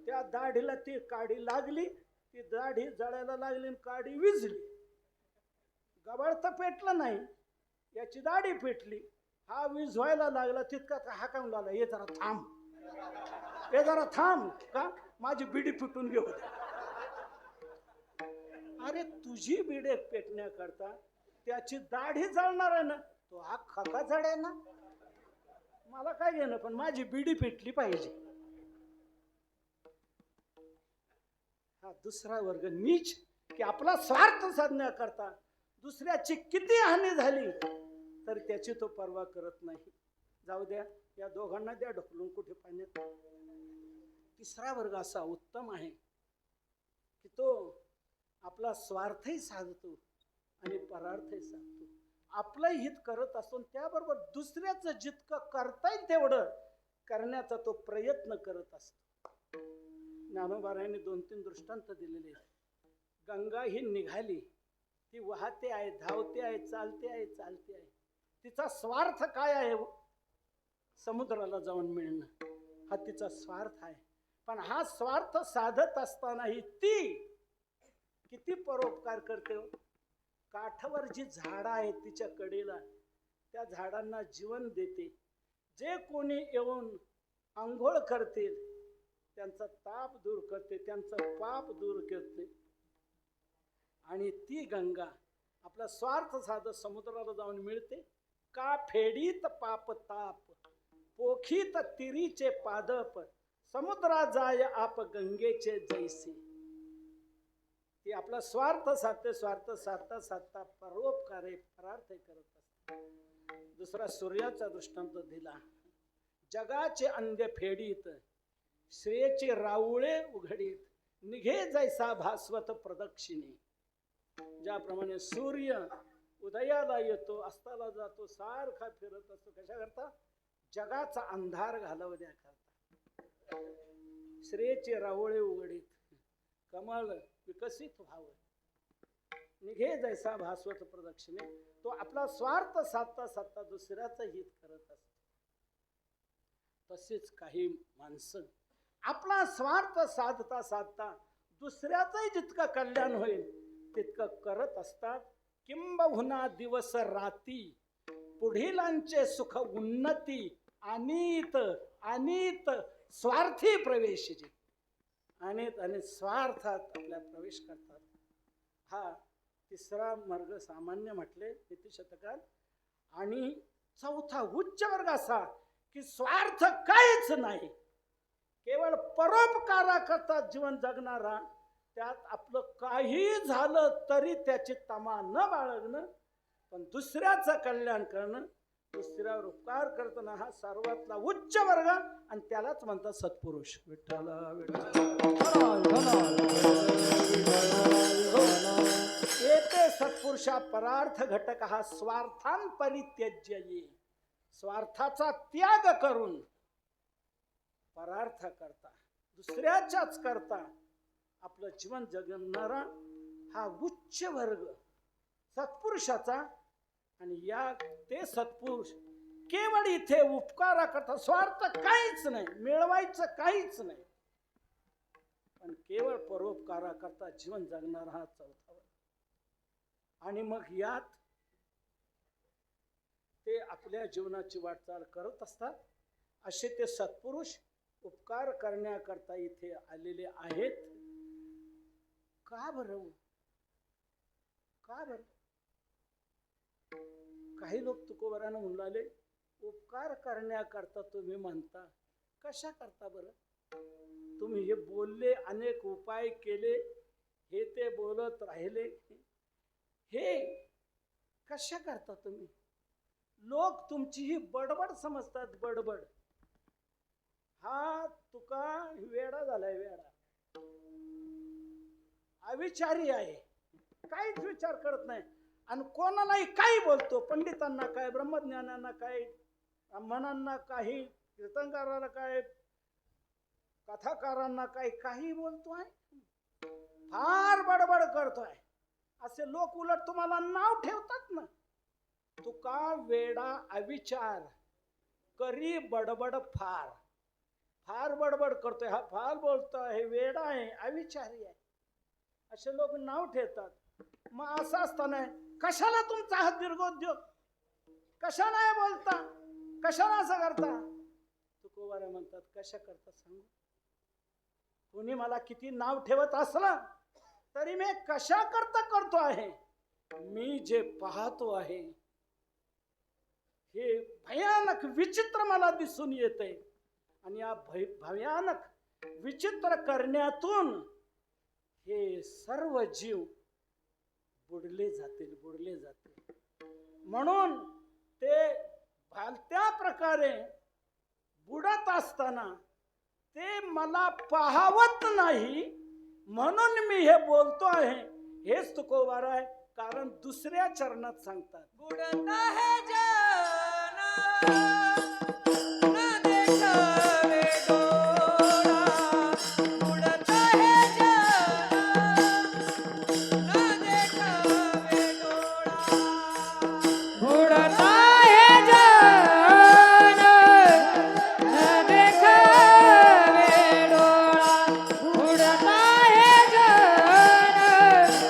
त्या दाढीला ती काडी लागली, ती दाढी जळायला लागली आणि काडी विझली. गबाळ तर पेटलं नाही, याची दाढी पेटली. हा विझवायला लागला तितका हाकावून लागला, हे जरा थांब, हे जरा थांब, का माझी बिडी पिटून घेऊ दे. अरे तुझी बिडे पेटण्याकरता त्याची दाढी जळणार आहे ना, तो हा खका जळे ना, मला काय घेणं, पण माझी बिडी पेटली पाहिजे. हा दुसरा वर्ग नीच, की आपला स्वार्थ साधण्याकरता दुसऱ्याची किती हानी झाली तर त्याची तो पर्वा करत नाही. जाऊ द्या, या दोघांना द्या ढकलून कुठे पाण्यात. तिसरा वर्ग असा उत्तम आहे की तो आपला स्वार्थही साधतो आणि परार्थही साधतो. आपलं हित करत असतो, त्याबरोबर दुसऱ्याचं जितकं करता येईल तेवढं करण्याचा तो प्रयत्न करत असतो. ज्ञानोबारायांनी 2-3 दृष्टांत दिलेले. गंगा ही निघाली, ती वाहते आहे, धावते आहे, चालते आहे, चालते आहे. तिचा स्वार्थ काय आहे? समुद्राला जाऊन मिळणं, हा तिचा स्वार्थ आहे. पण हा स्वार्थ साधत असतानाही ती किती परोपकार करते. काठावर जी झाडं आहेत तिच्या कडेला, त्या झाडांना जीवन देते. जे कोणी येऊन आंघोळ करतील त्यांचा ताप दूर करते, त्यांचं पाप दूर करते. आणि ती गंगा आपला स्वार्थ साधत समुद्राला जाऊन मिळते. का फेडीत पाप ताप, पोखीत तिरीचे पादप, समुद्रा जाय आप गंगेचे जैसे. ती आपला स्वार्थ साधते, स्वार्थ साधता साधता परोपकारे परार्थ करत असते. दुसरा सूर्याचा दृष्टांत दिला. जगाचे अंध्य फेडीत, श्रेयचे राऊळे उघडीत, निघे जैसा भास्वत प्रदक्षिणे. ज्याप्रमाणे सूर्य उदयाला येतो, अस्ताला जातो, सारखा फिरत असतो, कशा करता? जगाचा अंधार घालवण्याकरता. श्रेयचे रावळे उघडीत, कमळ विकसित व्हावं, निघे जैसा भास्वत प्रदक्षिणे. तो आपला स्वार्थ साधता साधता दुसऱ्याचं हित करत असतो. तसेच काही माणसं आपला स्वार्थ साधता साधता दुसऱ्याचंही जितकं कल्याण होईल तितकं करत असतात. किंबहुना दिवस राती, पुढीलांचे सुख उन्नती, अनित अनित स्वार्थी प्रवेशजी. अनित आणि स्वार्थात आपल्या प्रवेश करतात. हा तिसरा मार्ग सामान्य म्हटले नीतिशतकात. आणि चौथा उच्च वर्ग असा की स्वार्थ काहीच नाही, केवळ परोपकाराकरता जीवन जगणारा. त्यात आपलं काही झालं तरी त्याची तमा न बाळगणं, पण दुसऱ्याचं कल्याण करणं, दुसऱ्यावर उपकार करताना हा सर्वातला उच्च वर्ग. आणि त्यालाच म्हणतात सत्पुरुष. विठ्ठला येते सत्पुरुषा परार्थ घटक हा स्वार्थान परित्यज्य ये. स्वार्थाचा त्याग करून परार्थ करता, दुसऱ्याच्याच करता आपलं जीवन जगणारा हा उच्च वर्ग सत्पुरुषाचा. आणि या ते सत्पुरुष केवळ इथे उपकारा करता, स्वार्थ काहीच नाही, मिळवायचं काहीच नाही, पण केवळ परोपकारा करता जीवन जगणारा हा चौथा वर्ग. आणि मग यात ते आपल्या जीवनाची वाटचाल करत असतात. असे ते सत्पुरुष उपकार करण्याकरता इथे आलेले आहेत. का बरं? का बरं? काही लोक तुकोबारानं म्हणले, उपकार करण्याकरता तुम्ही म्हणता, कशा करता बरं? तुम्ही हे बोलले, अनेक उपाय केले, हे ते बोलत राहिले, हे कशा करता तुम्ही? लोक तुमची ही बडबड समजतात, बडबड. हा तुका वेडा झालाय, वेडा अविचारी आहे, काहीच विचार करत नाही आणि कोणालाही काही बोलतो. पंडितांना काय, ब्रह्मज्ञानांना काय, ब्राह्मणांना काही, कीर्तनकाराला काय, कथाकारांना काय, काही बोलतोय, फार बडबड करतोय. असे लोक उलट तुम्हाला नाव ठेवतात ना, तुका वेडा अविचार करी बडबड फार, फार बडबड करतोय, हा फार बोलतोय, हे वेडा आहे, अविचारी आहे, असे लोक नाव ठेवतात. मग असं असताना कशाला तुमचा हा दीर्घोद्योग, कशाला हे बोलता, कशाला असं करता? तुकोबारे म्हणतात, कशा करता सांगू? कोणी मला किती नाव ठेवत असलं तरी मी कशा करता करतो आहे. मी जे पाहतो आहे हे भयानक विचित्र मला दिसून येते आणि या भयानक विचित्र करण्यातून हे सर्व जीव बुडले जातील, बुडले जातील. म्हणून ते भलत्या प्रकारे बुडत असताना ते मला पाहवत नाही, म्हणून मी हे बोलतो आहे. हेच तुकोबार आहे. कारण दुसऱ्या चरणात सांगतात, बुडत आहे जन न देखावे डोळा, बुडत आहे जन न देखावे डोळा, बुडत आहे जन न देखावे डोळा, बुडत आहे जन न देखावे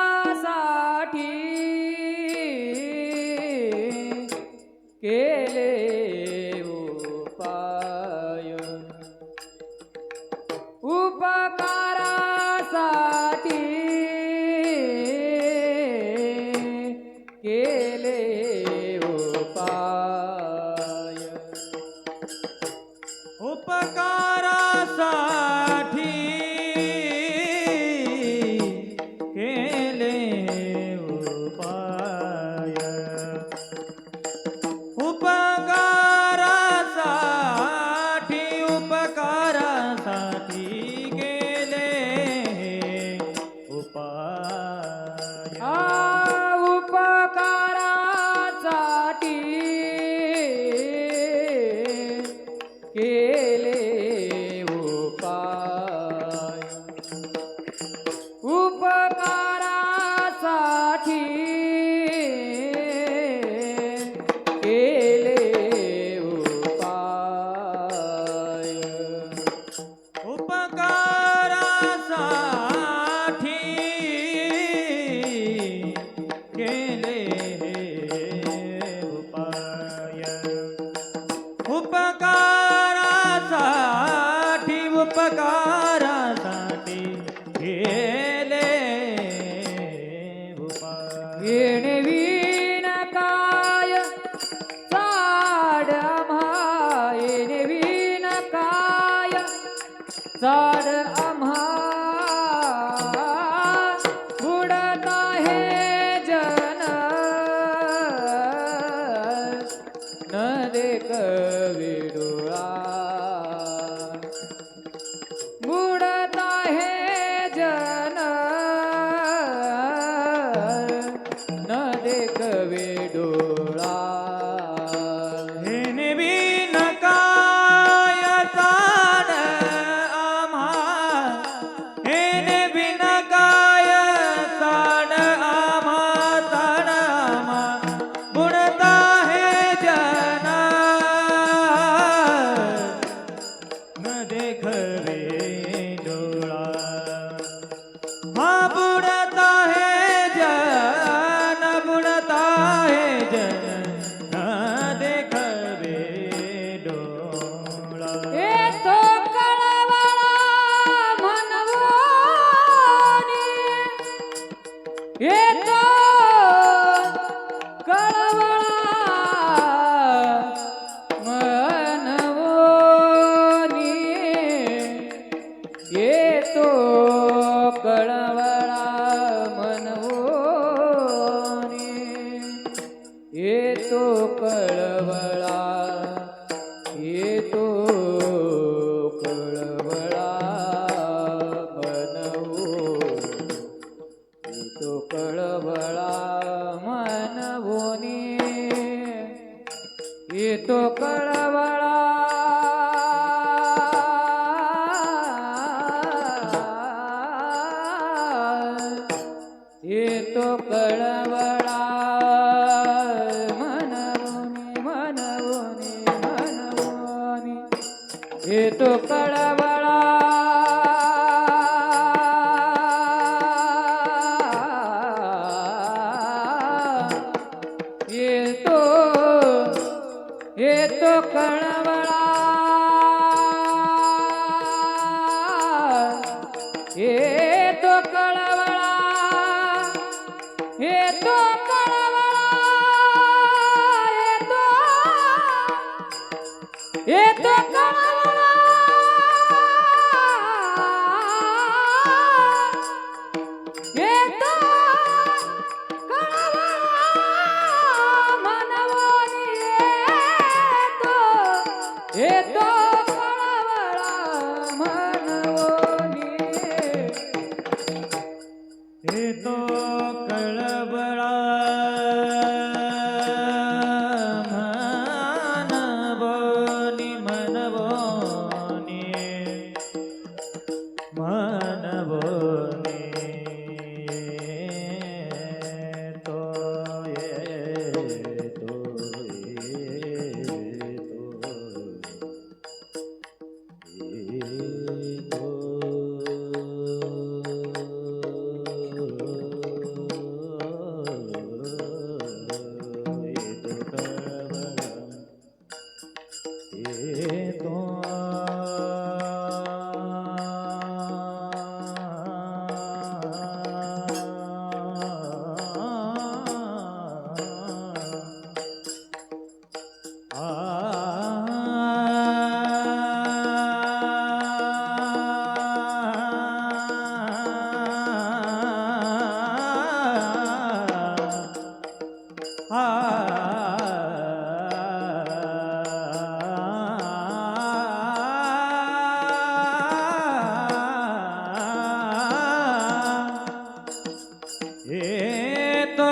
उपकारासाठी केले उपाय, उपकारासाठी केले उपाय, केले उपाय उपकारासाठी केले उपाय उपकारासाठी केले उपाय उपकारासाठी केले उपाय येणे विण काय चाड आम्हा येणे विण काय चाड आम्हा बुडत आहे जन न देख विडुळा बुडत आहे जन न देख विडुळा हेने बिन काय चाड आम्हा हेने बिन काय चाड आम्हा बुडता हे जना न देखवे डोळा हा बुडता हे जन बुडता हे जन न देखवे डोळा येतो कळवळा मनवोनी येतो कळवळा मनवोनी येतो कळवळा मनवोनी येतो कळवळा येतो कळवळा मनवो येतो कळवळा मनवोनी येतो कळवळा येतो कळवळा मनवोनी मनवोनी मनवोनी येतो कळवळा येतो येतो कळवळा येतो कळवळा येतो कळवळा येतो कळवळा येतो कळवळा मनवोनी येतो कळवळा मनवोनी येतो कळवळा मनवोनी मनवोनी मनवोनी येतो येतो येतो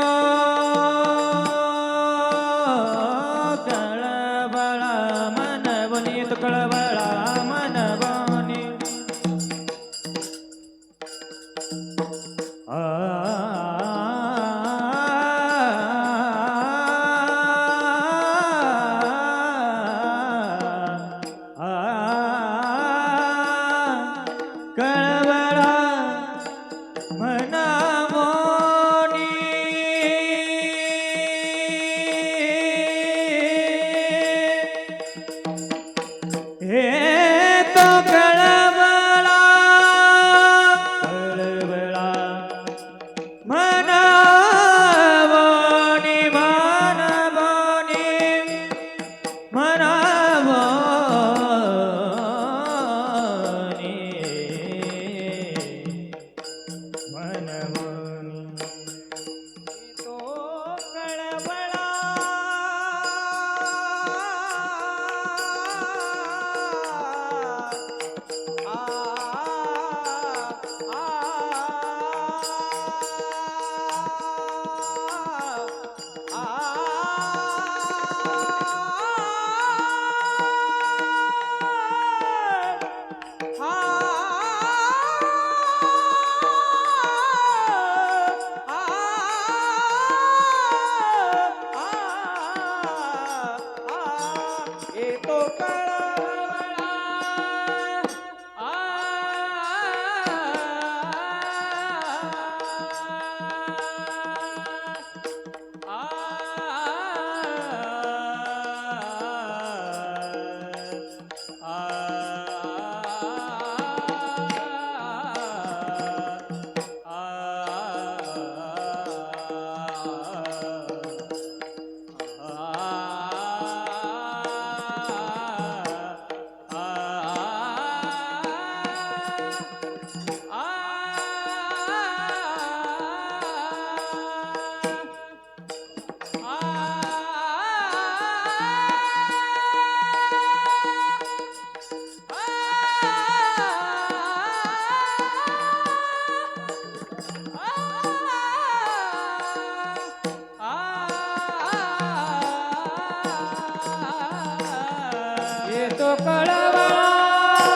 कळवळा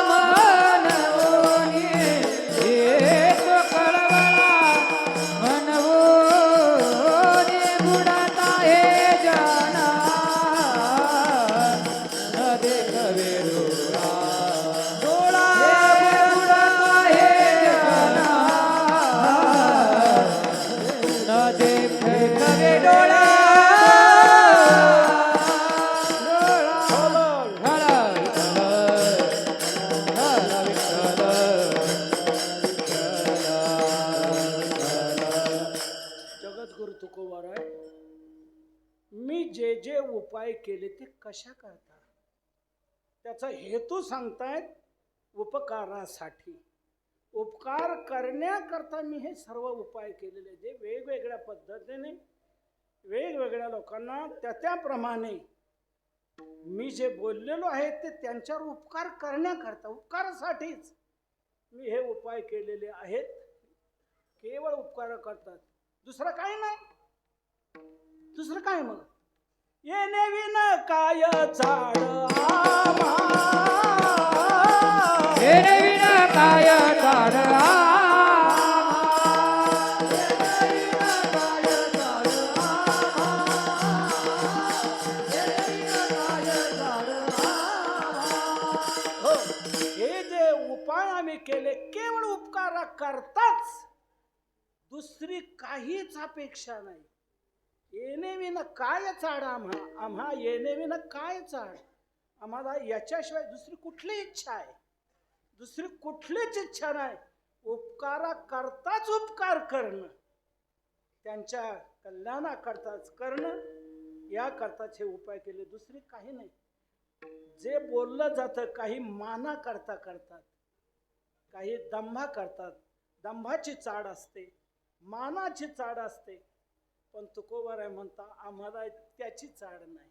मनवोनी येतो कळवळा मनवोनी बुडाता हे जाना न देखवे डोळा डोळा बुडाता हे जाना न देखवे डोळा जगद्गुरु तुकोबाराय, मी जे जे उपाय केले ते कशा करता, त्याचा हेतू सांगतायत उपकारासाठी. उपकार करण्याकरता मी हे सर्व उपाय केलेले, जे वेगवेगळ्या पद्धतीने वेगवेगळ्या लोकांना त्याप्रमाणे मी जे बोललेलो आहे ते त्यांच्यावर उपकार करण्याकरता, उपकारासाठीच मी हे उपाय केलेले आहेत. केवळ उपकार करतात, दुसरं काय नाही. दुसरं काय मग येणे विन काय चाड आम्हा, येणे विन काय चाड हो, हे जे उपाय आम्ही केले केवळ उपकारा करताच, दुसरी काहीच अपेक्षा नाही. येणे विन काय चाड आम्हा, आम्हा येणे विन काय चाड, आम्हाला याच्याशिवाय दुसरी कुठली इच्छा आहे, दुसरी कुठलीच इच्छा नाही. उपकारा करताच उपकार करणं, त्यांच्या कल्याणाकरताच करणं, याकरताच हे उपाय केले, दुसरी काही नाही. जे बोललं जातं काही माना करता करतात, काही दंभा करतात, दंभाची चाड असते, मानाची चाड असते. पण तुकोबाराय म्हणता आम्हाला त्याची चाड नाही.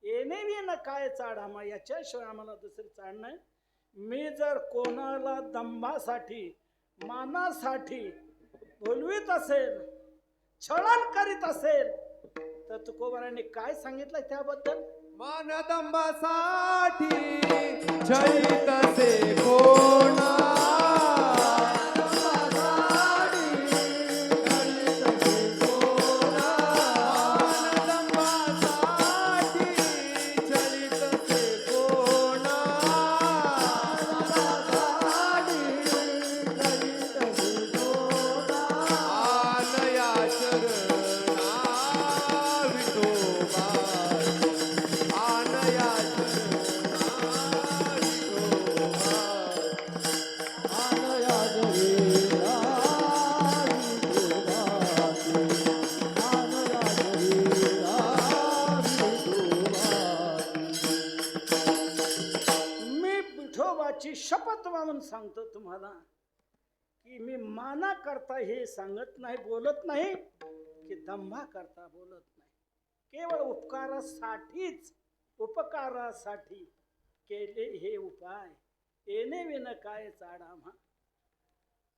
येणे विन काय चाड आम्हा, याच्याशिवाय आम्हाला दुसरी चाड नाही. मी जर कोणाला दंभासाठी मानासाठी बोलवीत असेल, छळण करीत असेल, तर तुकोबारायांनी काय सांगितलं त्याबद्दल, मानदंबासाठी छळीत असे कोणा, शपथ म्हणून सांगतो तुम्हाला की मी माना करता हे सांगत नाही, बोलत नाही, की दंभा करता बोलत नाही. केवळ उपकारासाठीच, उपकारासाठी केले हे उपाय. येणे विन काय चाड आम्हा.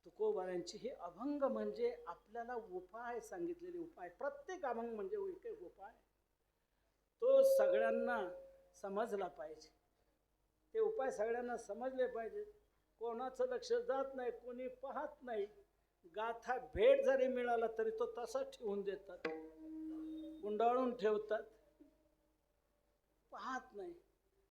तुकोबारांची हे अभंग म्हणजे आपल्याला उपाय सांगितलेले उपाय. प्रत्येक अभंग म्हणजे एक उपाय, तो सगळ्यांना समजला पाहिजे. ते उपाय सगळ्यांना समजले पाहिजे. कोणाचं लक्ष जात नाही, कोणी पाहत नाही. गाथा भेट जरी मिळाला तरी तो तसाच ठेवून देतात, गुंडाळून ठेवतात, पाहत नाही.